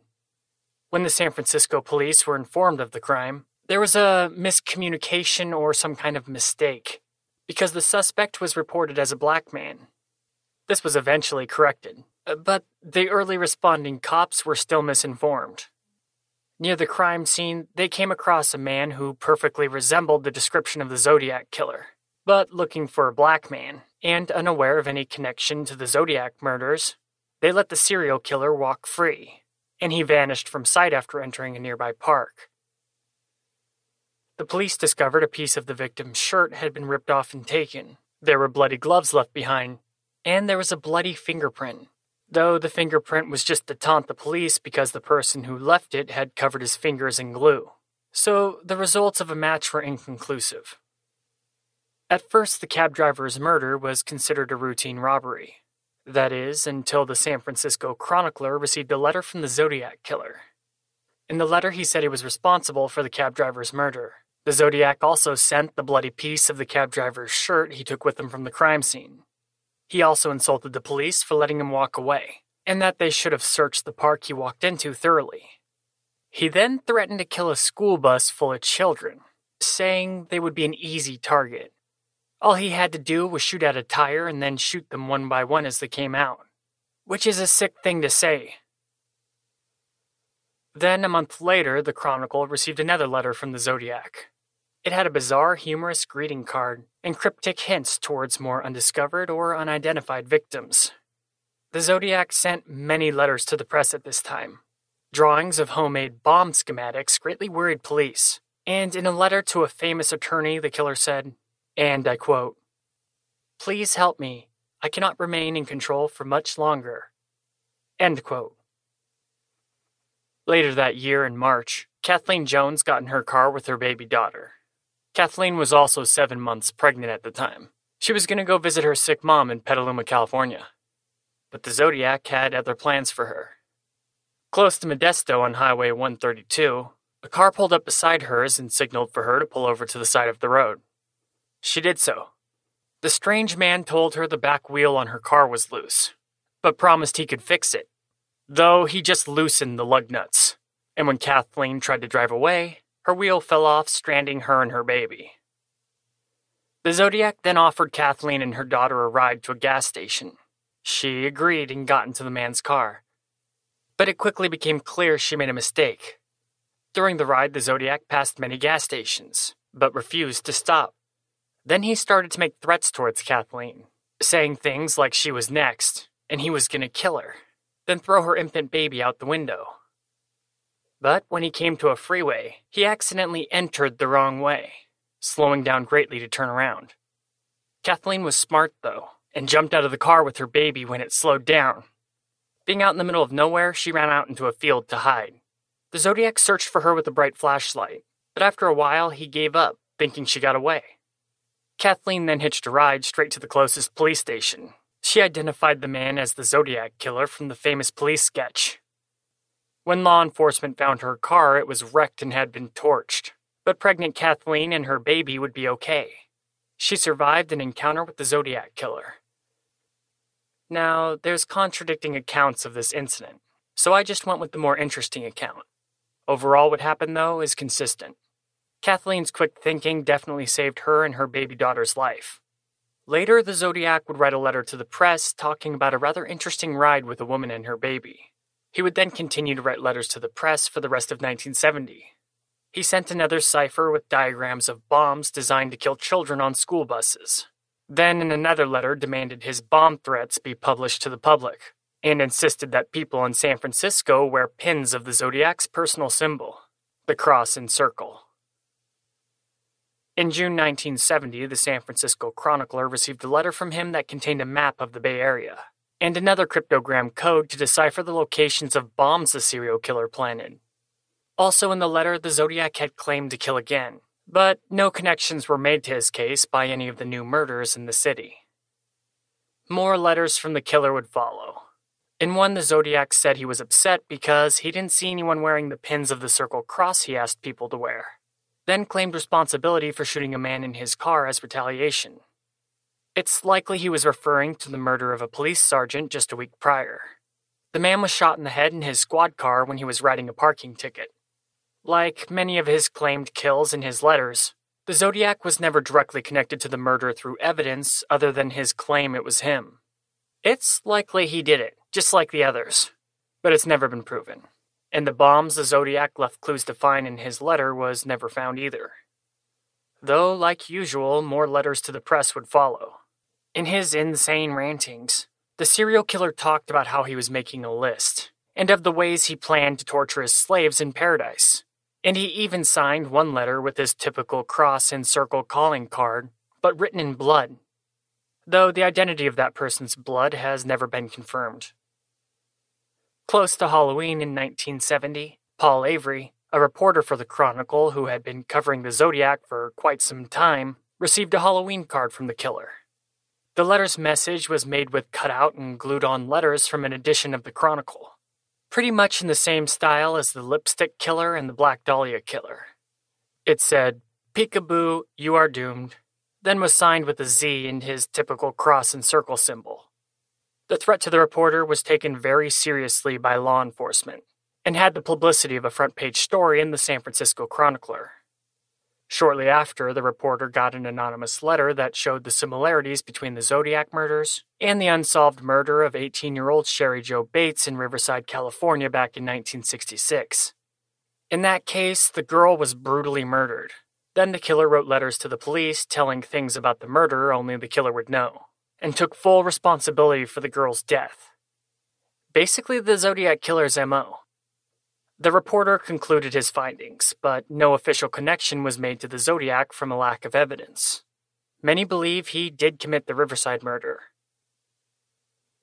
When the San Francisco police were informed of the crime, there was a miscommunication or some kind of mistake, because the suspect was reported as a black man. This was eventually corrected, but the early responding cops were still misinformed. Near the crime scene, they came across a man who perfectly resembled the description of the Zodiac Killer, but looking for a black man, and unaware of any connection to the Zodiac murders, they let the serial killer walk free, and he vanished from sight after entering a nearby park. The police discovered a piece of the victim's shirt had been ripped off and taken. There were bloody gloves left behind, and there was a bloody fingerprint, though the fingerprint was just to taunt the police because the person who left it had covered his fingers in glue. So the results of a match were inconclusive. At first, the cab driver's murder was considered a routine robbery. That is, until the San Francisco Chronicler received a letter from the Zodiac Killer. In the letter, he said he was responsible for the cab driver's murder. The Zodiac also sent the bloody piece of the cab driver's shirt he took with him from the crime scene. He also insulted the police for letting him walk away, and that they should have searched the park he walked into thoroughly. He then threatened to kill a school bus full of children, saying they would be an easy target. All he had to do was shoot out a tire and then shoot them one by one as they came out, which is a sick thing to say. Then, a month later, the Chronicle received another letter from the Zodiac. It had a bizarre, humorous greeting card and cryptic hints towards more undiscovered or unidentified victims. The Zodiac sent many letters to the press at this time. Drawings of homemade bomb schematics greatly worried police, and in a letter to a famous attorney, the killer said, and I quote, "Please help me. I cannot remain in control for much longer." End quote. Later that year in March, Kathleen Jones got in her car with her baby daughter. Kathleen was also 7 months pregnant at the time. She was going to go visit her sick mom in Petaluma, California. But the Zodiac had other plans for her. Close to Modesto on Highway 132, a car pulled up beside hers and signaled for her to pull over to the side of the road. She did so. The strange man told her the back wheel on her car was loose, but promised he could fix it, though he just loosened the lug nuts. And when Kathleen tried to drive away, her wheel fell off, stranding her and her baby. The Zodiac then offered Kathleen and her daughter a ride to a gas station. She agreed and got into the man's car. But it quickly became clear she made a mistake. During the ride, the Zodiac passed many gas stations, but refused to stop. Then he started to make threats towards Kathleen, saying things like she was next, and he was going to kill her, then throw her infant baby out the window. But when he came to a freeway, he accidentally entered the wrong way, slowing down greatly to turn around. Kathleen was smart, though, and jumped out of the car with her baby when it slowed down. Being out in the middle of nowhere, she ran out into a field to hide. The Zodiac searched for her with a bright flashlight, but after a while he gave up, thinking she got away. Kathleen then hitched a ride straight to the closest police station. She identified the man as the Zodiac Killer from the famous police sketch. When law enforcement found her car, it was wrecked and had been torched. But pregnant Kathleen and her baby would be okay. She survived an encounter with the Zodiac Killer. Now, there's contradicting accounts of this incident, so I just went with the more interesting account. Overall, what happened, though, is consistent. Kathleen's quick thinking definitely saved her and her baby daughter's life. Later, the Zodiac would write a letter to the press talking about a rather interesting ride with a woman and her baby. He would then continue to write letters to the press for the rest of 1970. He sent another cipher with diagrams of bombs designed to kill children on school buses. Then, in another letter, demanded his bomb threats be published to the public, and insisted that people in San Francisco wear pins of the Zodiac's personal symbol, the cross and circle. In June 1970, the San Francisco Chronicler received a letter from him that contained a map of the Bay Area, and another cryptogram code to decipher the locations of bombs the serial killer planted. Also in the letter, the Zodiac had claimed to kill again, but no connections were made to his case by any of the new murders in the city. More letters from the killer would follow. In one, the Zodiac said he was upset because he didn't see anyone wearing the pins of the circle cross he asked people to wear, then claimed responsibility for shooting a man in his car as retaliation. It's likely he was referring to the murder of a police sergeant just a week prior. The man was shot in the head in his squad car when he was writing a parking ticket. Like many of his claimed kills in his letters, the Zodiac was never directly connected to the murder through evidence other than his claim it was him. It's likely he did it, just like the others, but it's never been proven. And the bombs the Zodiac left clues to find in his letter was never found either. Though, like usual, more letters to the press would follow. In his insane rantings, the serial killer talked about how he was making a list, and of the ways he planned to torture his slaves in paradise. And he even signed one letter with his typical cross and circle calling card, but written in blood. Though the identity of that person's blood has never been confirmed. Close to Halloween in 1970, Paul Avery, a reporter for the Chronicle who had been covering the Zodiac for quite some time, received a Halloween card from the killer. The letter's message was made with cut-out and glued-on letters from an edition of the Chronicle. Pretty much in the same style as the Lipstick Killer and the Black Dahlia Killer. It said, "Peekaboo, you are doomed," then was signed with a Z and his typical cross and circle symbol. The threat to the reporter was taken very seriously by law enforcement, and had the publicity of a front-page story in the San Francisco Chronicler. Shortly after, the reporter got an anonymous letter that showed the similarities between the Zodiac murders and the unsolved murder of 18-year-old Sherry Jo Bates in Riverside, California back in 1966. In that case, the girl was brutally murdered. Then the killer wrote letters to the police telling things about the murder only the killer would know, and took full responsibility for the girl's death. Basically the Zodiac Killer's MO. The reporter concluded his findings, but no official connection was made to the Zodiac from a lack of evidence. Many believe he did commit the Riverside murder.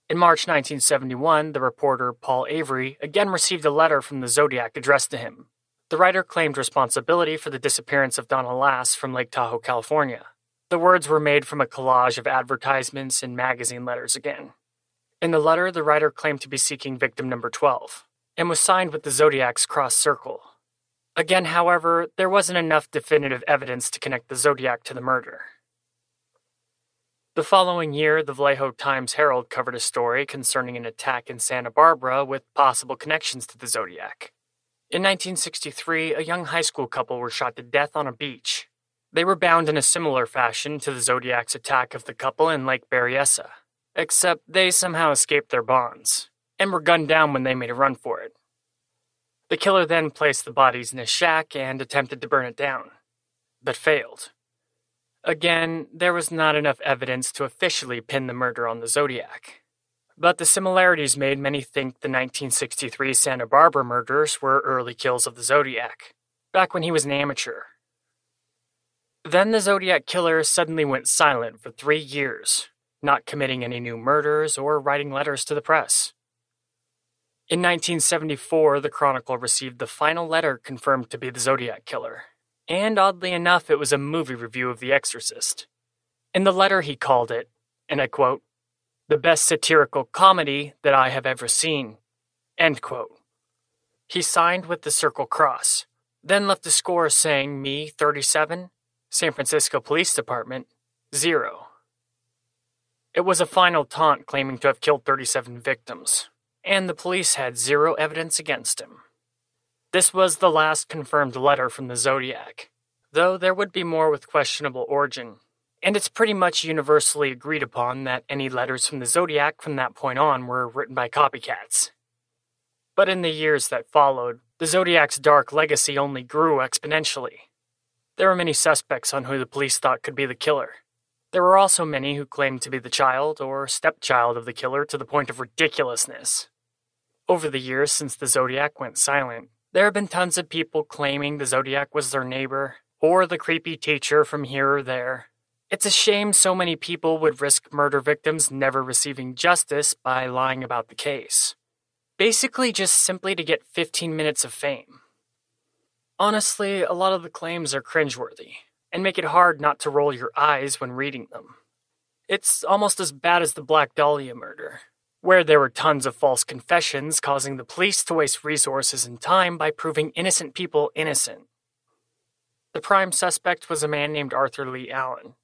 In March 1971, the reporter Paul Avery again received a letter from the Zodiac addressed to him. The writer claimed responsibility for the disappearance of Donna Lass from Lake Tahoe, California. The words were made from a collage of advertisements and magazine letters again. In the letter, the writer claimed to be seeking victim number 12. And was signed with the Zodiac's cross circle. Again, however, there wasn't enough definitive evidence to connect the Zodiac to the murder. The following year, the Vallejo Times-Herald covered a story concerning an attack in Santa Barbara with possible connections to the Zodiac. In 1963, a young high school couple were shot to death on a beach. They were bound in a similar fashion to the Zodiac's attack of the couple in Lake Berryessa, except they somehow escaped their bonds and were gunned down when they made a run for it. The killer then placed the bodies in a shack and attempted to burn it down, but failed. Again, there was not enough evidence to officially pin the murder on the Zodiac. But the similarities made many think the 1963 Santa Barbara murders were early kills of the Zodiac, back when he was an amateur. Then the Zodiac Killer suddenly went silent for 3 years, not committing any new murders or writing letters to the press. In 1974, the Chronicle received the final letter confirmed to be the Zodiac Killer. And oddly enough, it was a movie review of The Exorcist. In the letter he called it, and I quote, "the best satirical comedy that I have ever seen," end quote. He signed with the circle cross, then left a score saying me, 37, San Francisco Police Department, 0. It was a final taunt claiming to have killed 37 victims, and the police had 0 evidence against him. This was the last confirmed letter from the Zodiac, though there would be more with questionable origin, and it's pretty much universally agreed upon that any letters from the Zodiac from that point on were written by copycats. But in the years that followed, the Zodiac's dark legacy only grew exponentially. There were many suspects on who the police thought could be the killer. There were also many who claimed to be the child or stepchild of the killer to the point of ridiculousness. Over the years since the Zodiac went silent, there have been tons of people claiming the Zodiac was their neighbor, or the creepy teacher from here or there. It's a shame so many people would risk murder victims never receiving justice by lying about the case. Basically just simply to get 15 minutes of fame. Honestly, a lot of the claims are cringeworthy, and make it hard not to roll your eyes when reading them. It's almost as bad as the Black Dahlia murder, where there were tons of false confessions causing the police to waste resources and time by proving innocent people innocent. The prime suspect was a man named Arthur Lee Allen.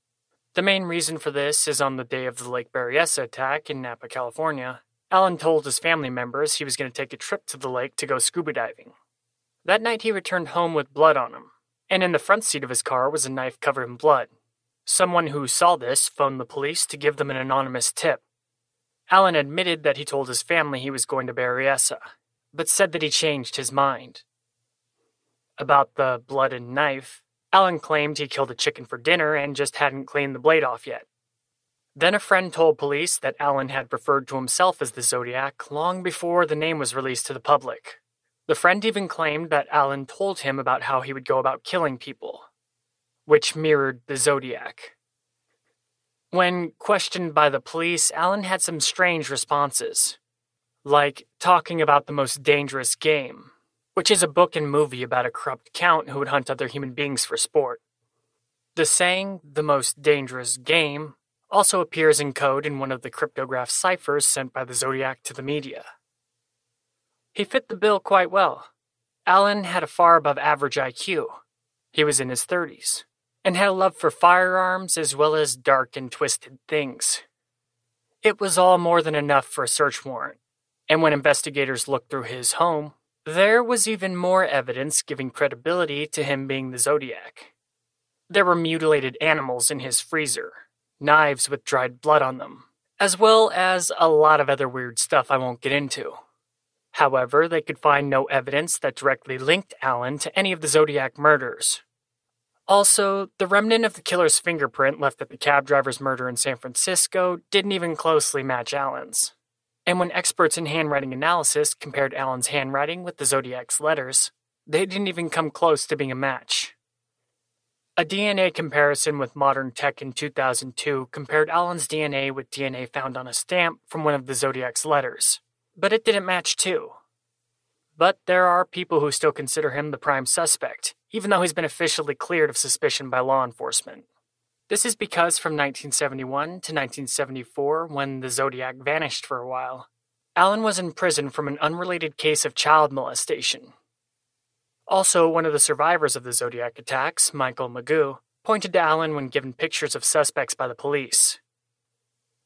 The main reason for this is on the day of the Lake Berryessa attack in Napa, California, Allen told his family members he was going to take a trip to the lake to go scuba diving. That night he returned home with blood on him, and in the front seat of his car was a knife covered in blood. Someone who saw this phoned the police to give them an anonymous tip. Allen admitted that he told his family he was going to Berryessa, but said that he changed his mind. About the blood and knife, Allen claimed he killed a chicken for dinner and just hadn't cleaned the blade off yet. Then a friend told police that Allen had referred to himself as the Zodiac long before the name was released to the public. The friend even claimed that Allen told him about how he would go about killing people, which mirrored the Zodiac. When questioned by the police, Allen had some strange responses, like talking about The Most Dangerous Game, which is a book and movie about a corrupt count who would hunt other human beings for sport. The saying, "The Most Dangerous Game," also appears in code in one of the cryptograph ciphers sent by the Zodiac to the media. He fit the bill quite well. Allen had a far above average IQ. He was in his 30s, and had a love for firearms as well as dark and twisted things. It was all more than enough for a search warrant, and when investigators looked through his home, there was even more evidence giving credibility to him being the Zodiac. There were mutilated animals in his freezer, knives with dried blood on them, as well as a lot of other weird stuff I won't get into. However, they could find no evidence that directly linked Allen to any of the Zodiac murders. Also, the remnant of the killer's fingerprint left at the cab driver's murder in San Francisco didn't even closely match Allen's. And when experts in handwriting analysis compared Allen's handwriting with the Zodiac's letters, they didn't even come close to being a match. A DNA comparison with modern tech in 2002 compared Allen's DNA with DNA found on a stamp from one of the Zodiac's letters, but it didn't match too. But there are people who still consider him the prime suspect, even though he's been officially cleared of suspicion by law enforcement. This is because from 1971 to 1974, when the Zodiac vanished for a while, Allen was in prison from an unrelated case of child molestation. Also, one of the survivors of the Zodiac attacks, Michael Magoo, pointed to Allen when given pictures of suspects by the police.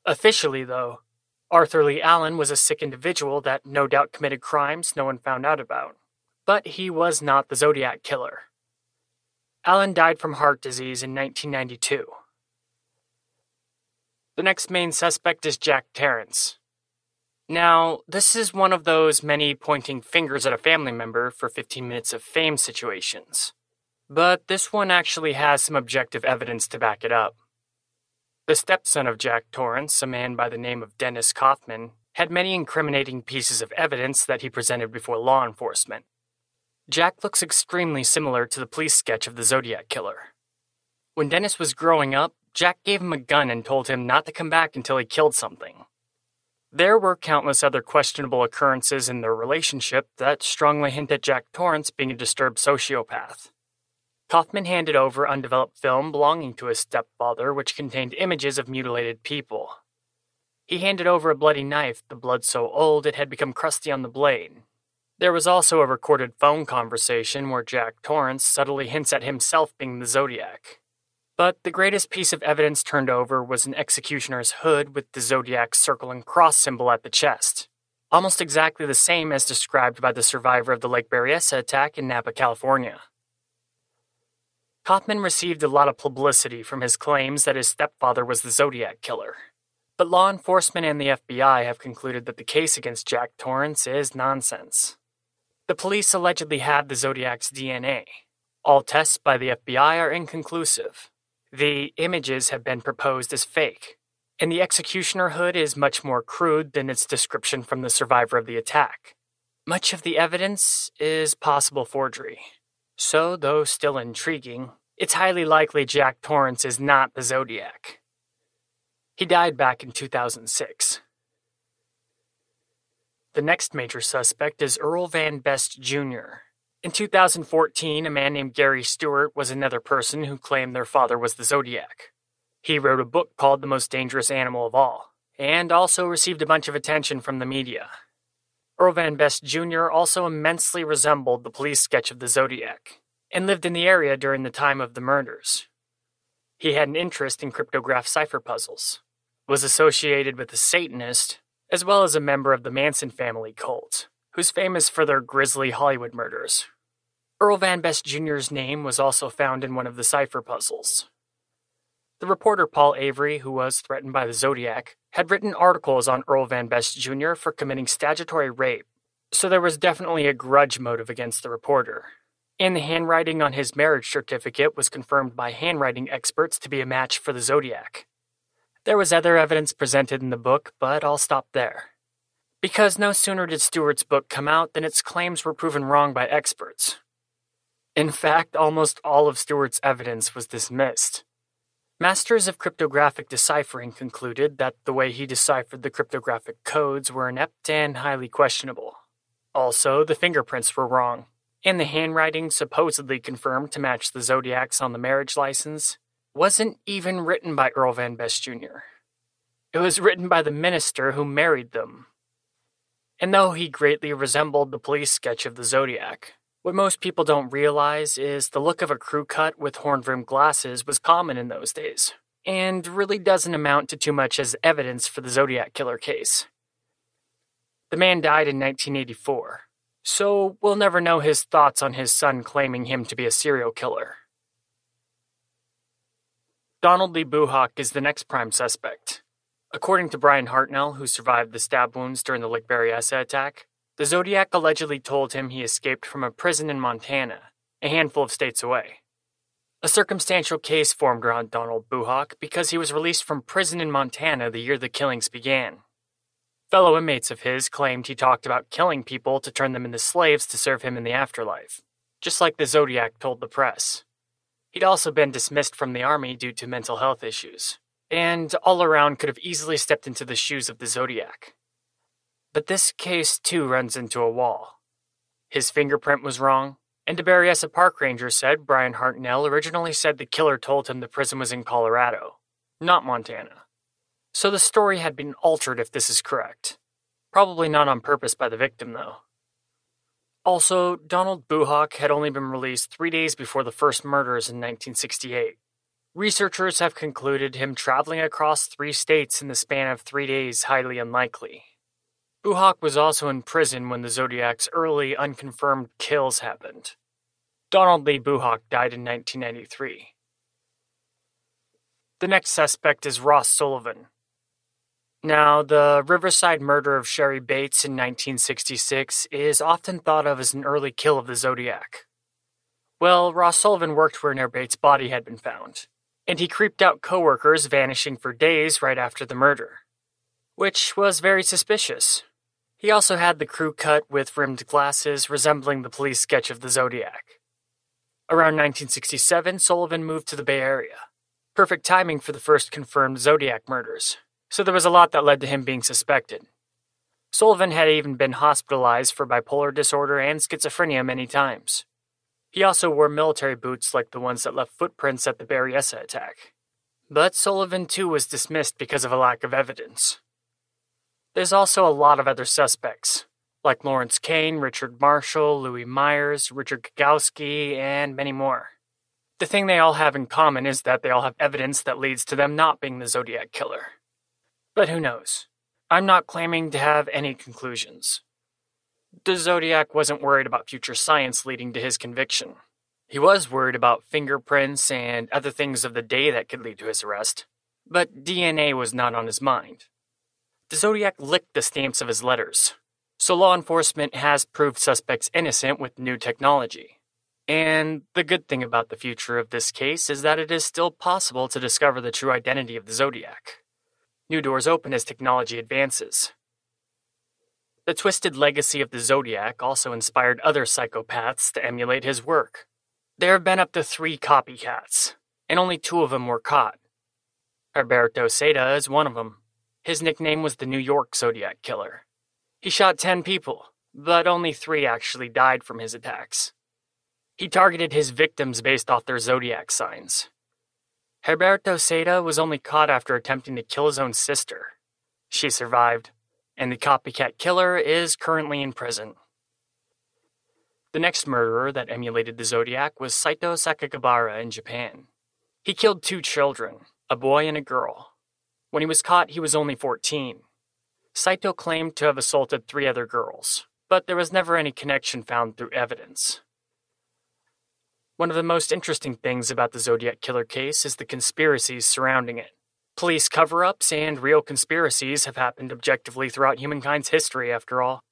Officially, though, Arthur Lee Allen was a sick individual that no doubt committed crimes no one found out about. But he was not the Zodiac Killer. Allen died from heart disease in 1992. The next main suspect is Jack Torrance. Now, this is one of those many pointing fingers at a family member for 15 minutes of fame situations. But this one actually has some objective evidence to back it up. The stepson of Jack Torrance, a man by the name of Dennis Kaufman, had many incriminating pieces of evidence that he presented before law enforcement. Jack looks extremely similar to the police sketch of the Zodiac Killer. When Dennis was growing up, Jack gave him a gun and told him not to come back until he killed something. There were countless other questionable occurrences in their relationship that strongly hint at Jack Torrance being a disturbed sociopath. Kaufman handed over undeveloped film belonging to his stepfather, which contained images of mutilated people. He handed over a bloody knife, the blood so old it had become crusty on the blade. There was also a recorded phone conversation where Jack Torrance subtly hints at himself being the Zodiac. But the greatest piece of evidence turned over was an executioner's hood with the Zodiac circle and cross symbol at the chest, almost exactly the same as described by the survivor of the Lake Berryessa attack in Napa, California. Kaufman received a lot of publicity from his claims that his stepfather was the Zodiac Killer. But law enforcement and the FBI have concluded that the case against Jack Torrance is nonsense. The police allegedly have the Zodiac's DNA. All tests by the FBI are inconclusive. The images have been proposed as fake, and the executioner hood is much more crude than its description from the survivor of the attack. Much of the evidence is possible forgery. So, though still intriguing, it's highly likely Jack Torrance is not the Zodiac. He died back in 2006. The next major suspect is Earl Van Best Jr. In 2014, a man named Gary Stewart was another person who claimed their father was the Zodiac. He wrote a book called The Most Dangerous Animal of All, and also received a bunch of attention from the media. Earl Van Best Jr. also immensely resembled the police sketch of the Zodiac, and lived in the area during the time of the murders. He had an interest in cryptograph cipher puzzles, was associated with a Satanist, as well as a member of the Manson family cult, who's famous for their grisly Hollywood murders. Earl Van Best Jr.'s name was also found in one of the cipher puzzles. The reporter Paul Avery, who was threatened by the Zodiac, had written articles on Earl Van Best Jr. for committing statutory rape, so there was definitely a grudge motive against the reporter. And the handwriting on his marriage certificate was confirmed by handwriting experts to be a match for the Zodiac. There was other evidence presented in the book, but I'll stop there. Because no sooner did Stewart's book come out than its claims were proven wrong by experts. In fact, almost all of Stewart's evidence was dismissed. Masters of cryptographic deciphering concluded that the way he deciphered the cryptographic codes were inept and highly questionable. Also, the fingerprints were wrong, and the handwriting supposedly confirmed to match the Zodiac's on the marriage license wasn't even written by Earl Van Best Jr. It was written by the minister who married them. And though he greatly resembled the police sketch of the Zodiac, what most people don't realize is the look of a crew cut with horn-rimmed glasses was common in those days, and really doesn't amount to too much as evidence for the Zodiac Killer case. The man died in 1984, so we'll never know his thoughts on his son claiming him to be a serial killer. Donald Lee Buhawk is the next prime suspect. According to Brian Hartnell, who survived the stab wounds during the Lake Berryessa attack, the Zodiac allegedly told him he escaped from a prison in Montana, a handful of states away. A circumstantial case formed around Donald Buhawk because he was released from prison in Montana the year the killings began. Fellow inmates of his claimed he talked about killing people to turn them into slaves to serve him in the afterlife, just like the Zodiac told the press. He'd also been dismissed from the army due to mental health issues, and all around could have easily stepped into the shoes of the Zodiac. But this case, too, runs into a wall. His fingerprint was wrong, and a Berryessa park ranger said Brian Hartnell originally said the killer told him the prison was in Colorado, not Montana. So the story had been altered if this is correct. Probably not on purpose by the victim, though. Also, Donald Buhawk had only been released 3 days before the first murders in 1968. Researchers have concluded him traveling across 3 states in the span of 3 days highly unlikely. Buhawk was also in prison when the Zodiac's early, unconfirmed kills happened. Donald Lee Buhawk died in 1993. The next suspect is Ross Sullivan. Now, the Riverside murder of Sherry Bates in 1966 is often thought of as an early kill of the Zodiac. Well, Ross Sullivan worked where near Bates' body had been found, and he creeped out coworkers, vanishing for days right after the murder, which was very suspicious. He also had the crew cut with rimmed glasses resembling the police sketch of the Zodiac. Around 1967, Sullivan moved to the Bay Area. Perfect timing for the first confirmed Zodiac murders, so there was a lot that led to him being suspected. Sullivan had even been hospitalized for bipolar disorder and schizophrenia many times. He also wore military boots like the ones that left footprints at the Berryessa attack. But Sullivan too was dismissed because of a lack of evidence. There's also a lot of other suspects. like Lawrence Kane, Richard Marshall, Louis Myers, Richard Kagowski, and many more. The thing they all have in common is that they all have evidence that leads to them not being the Zodiac Killer. But who knows? I'm not claiming to have any conclusions. The Zodiac wasn't worried about future science leading to his conviction. He was worried about fingerprints and other things of the day that could lead to his arrest, but DNA was not on his mind. The Zodiac licked the stamps of his letters, so law enforcement has proved suspects innocent with new technology. And the good thing about the future of this case is that it is still possible to discover the true identity of the Zodiac. New doors open as technology advances. The twisted legacy of the Zodiac also inspired other psychopaths to emulate his work. There have been up to 3 copycats, and only 2 of them were caught. Herberto Seda is one of them. His nickname was the New York Zodiac Killer. He shot 10 people, but only 3 actually died from his attacks. He targeted his victims based off their zodiac signs. Herberto Seda was only caught after attempting to kill his own sister. She survived, and the copycat killer is currently in prison. The next murderer that emulated the Zodiac was Saito Sakakibara in Japan. He killed 2 children, a boy and a girl. When he was caught, he was only 14. Saito claimed to have assaulted 3 other girls, but there was never any connection found through evidence. One of the most interesting things about the Zodiac Killer case is the conspiracies surrounding it. Police cover-ups and real conspiracies have happened objectively throughout humankind's history, after all.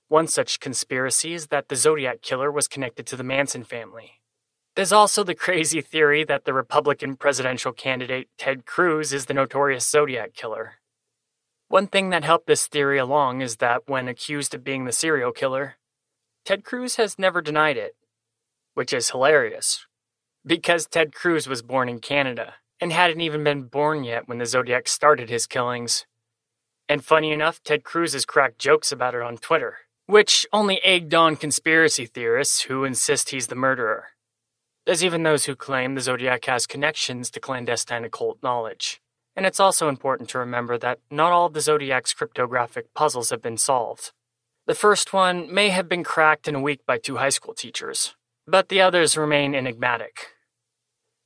One such conspiracy is that the Zodiac Killer was connected to the Manson family. There's also the crazy theory that the Republican presidential candidate Ted Cruz is the notorious Zodiac Killer. One thing that helped this theory along is that when accused of being the serial killer, Ted Cruz has never denied it. Which is hilarious, because Ted Cruz was born in Canada and hadn't even been born yet when the Zodiac started his killings. And funny enough, Ted Cruz has cracked jokes about it on Twitter, which only egged on conspiracy theorists who insist he's the murderer. There's even those who claim the Zodiac has connections to clandestine occult knowledge. And it's also important to remember that not all of the Zodiac's cryptographic puzzles have been solved. The first one may have been cracked in a week by 2 high school teachers, but the others remain enigmatic.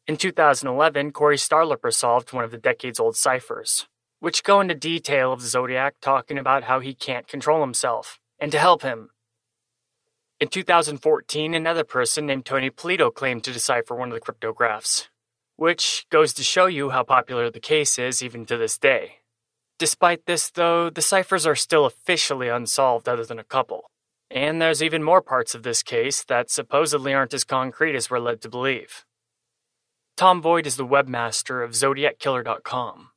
In 2011, Corey Starlipper solved one of the decades-old ciphers, which go into detail of the Zodiac talking about how he can't control himself, and to help him. In 2014, another person named Tony Polito claimed to decipher one of the cryptographs, which goes to show you how popular the case is even to this day. Despite this, though, the ciphers are still officially unsolved other than a couple. And there's even more parts of this case that supposedly aren't as concrete as we're led to believe. Tom Voigt is the webmaster of ZodiacKiller.com.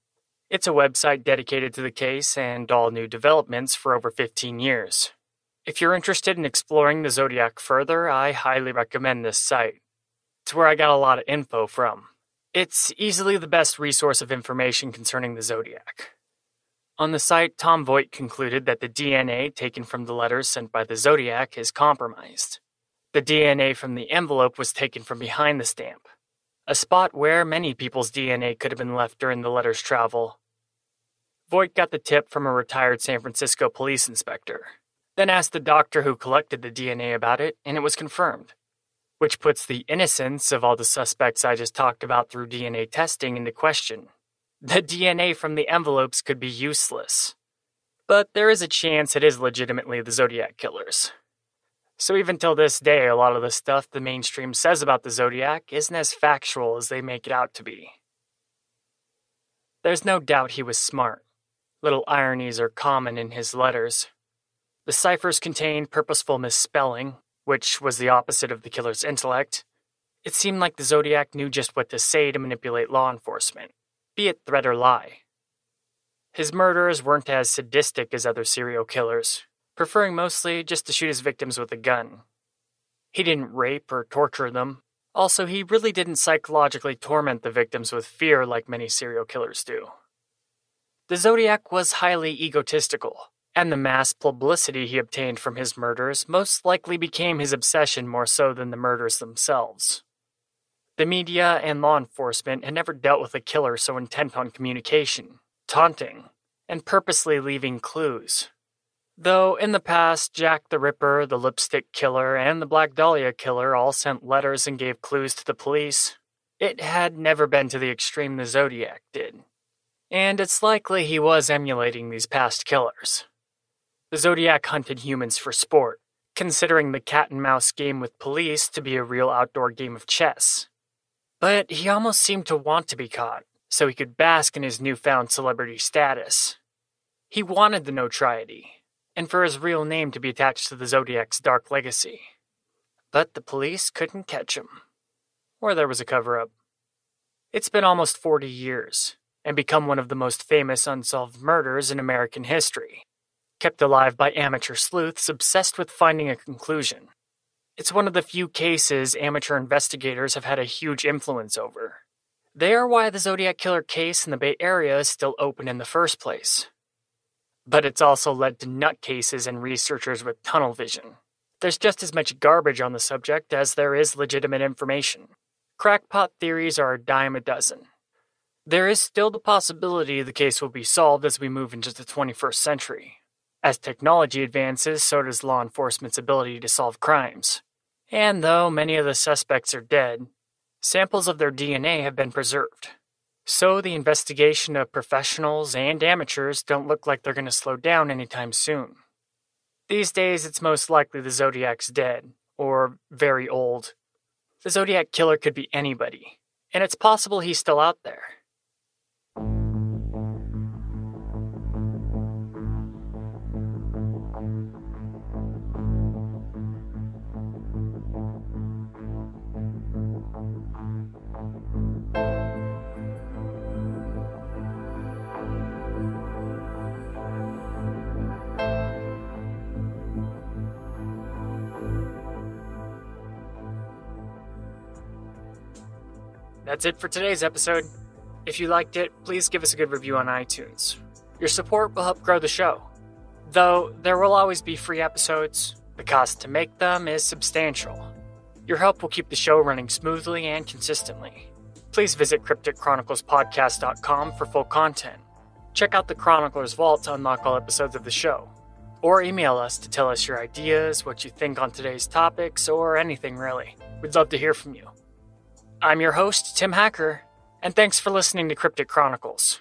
It's a website dedicated to the case and all new developments for over 15 years. If you're interested in exploring the Zodiac further, I highly recommend this site. It's where I got a lot of info from. It's easily the best resource of information concerning the Zodiac. On the site, Tom Voigt concluded that the DNA taken from the letters sent by the Zodiac is compromised. The DNA from the envelope was taken from behind the stamp, a spot where many people's DNA could have been left during the letter's travel. Voigt got the tip from a retired San Francisco police inspector, then asked the doctor who collected the DNA about it, and it was confirmed, which puts the innocence of all the suspects I just talked about through DNA testing into question. The DNA from the envelopes could be useless. But there is a chance it is legitimately the Zodiac Killers. So even till this day, a lot of the stuff the mainstream says about the Zodiac isn't as factual as they make it out to be. There's no doubt he was smart. Little ironies are common in his letters. The ciphers contained purposeful misspelling, which was the opposite of the killer's intellect. It seemed like the Zodiac knew just what to say to manipulate law enforcement, be it threat or lie. His murderers weren't as sadistic as other serial killers, preferring mostly just to shoot his victims with a gun. He didn't rape or torture them. Also, he really didn't psychologically torment the victims with fear like many serial killers do. The Zodiac was highly egotistical, and the mass publicity he obtained from his murders most likely became his obsession more so than the murders themselves. The media and law enforcement had never dealt with a killer so intent on communication, taunting, and purposely leaving clues. Though in the past, Jack the Ripper, the Lipstick Killer, and the Black Dahlia Killer all sent letters and gave clues to the police, it had never been to the extreme the Zodiac did. And it's likely he was emulating these past killers. The Zodiac hunted humans for sport, considering the cat-and-mouse game with police to be a real outdoor game of chess. But he almost seemed to want to be caught, so he could bask in his newfound celebrity status. He wanted the notoriety, and for his real name to be attached to the Zodiac's dark legacy. But the police couldn't catch him. Or there was a cover-up. It's been almost 40 years, and become one of the most famous unsolved murders in American history, kept alive by amateur sleuths obsessed with finding a conclusion. It's one of the few cases amateur investigators have had a huge influence over. They are why the Zodiac Killer case in the Bay Area is still open in the first place. But it's also led to nutcases and researchers with tunnel vision. There's just as much garbage on the subject as there is legitimate information. Crackpot theories are a dime a dozen. There is still the possibility the case will be solved as we move into the 21st century. As technology advances, so does law enforcement's ability to solve crimes. And though many of the suspects are dead, samples of their DNA have been preserved. So the investigation of professionals and amateurs don't look like they're going to slow down anytime soon. These days, it's most likely the Zodiac's dead, or very old. The Zodiac Killer could be anybody, and it's possible he's still out there. That's it for today's episode. If you liked it, please give us a good review on iTunes. Your support will help grow the show. Though there will always be free episodes, the cost to make them is substantial. Your help will keep the show running smoothly and consistently. Please visit crypticchroniclespodcast.com for full content. Check out the Chronicler's Vault to unlock all episodes of the show. Or email us to tell us your ideas, what you think on today's topics, or anything really. We'd love to hear from you. I'm your host, Tim Hacker, and thanks for listening to Cryptic Chronicles.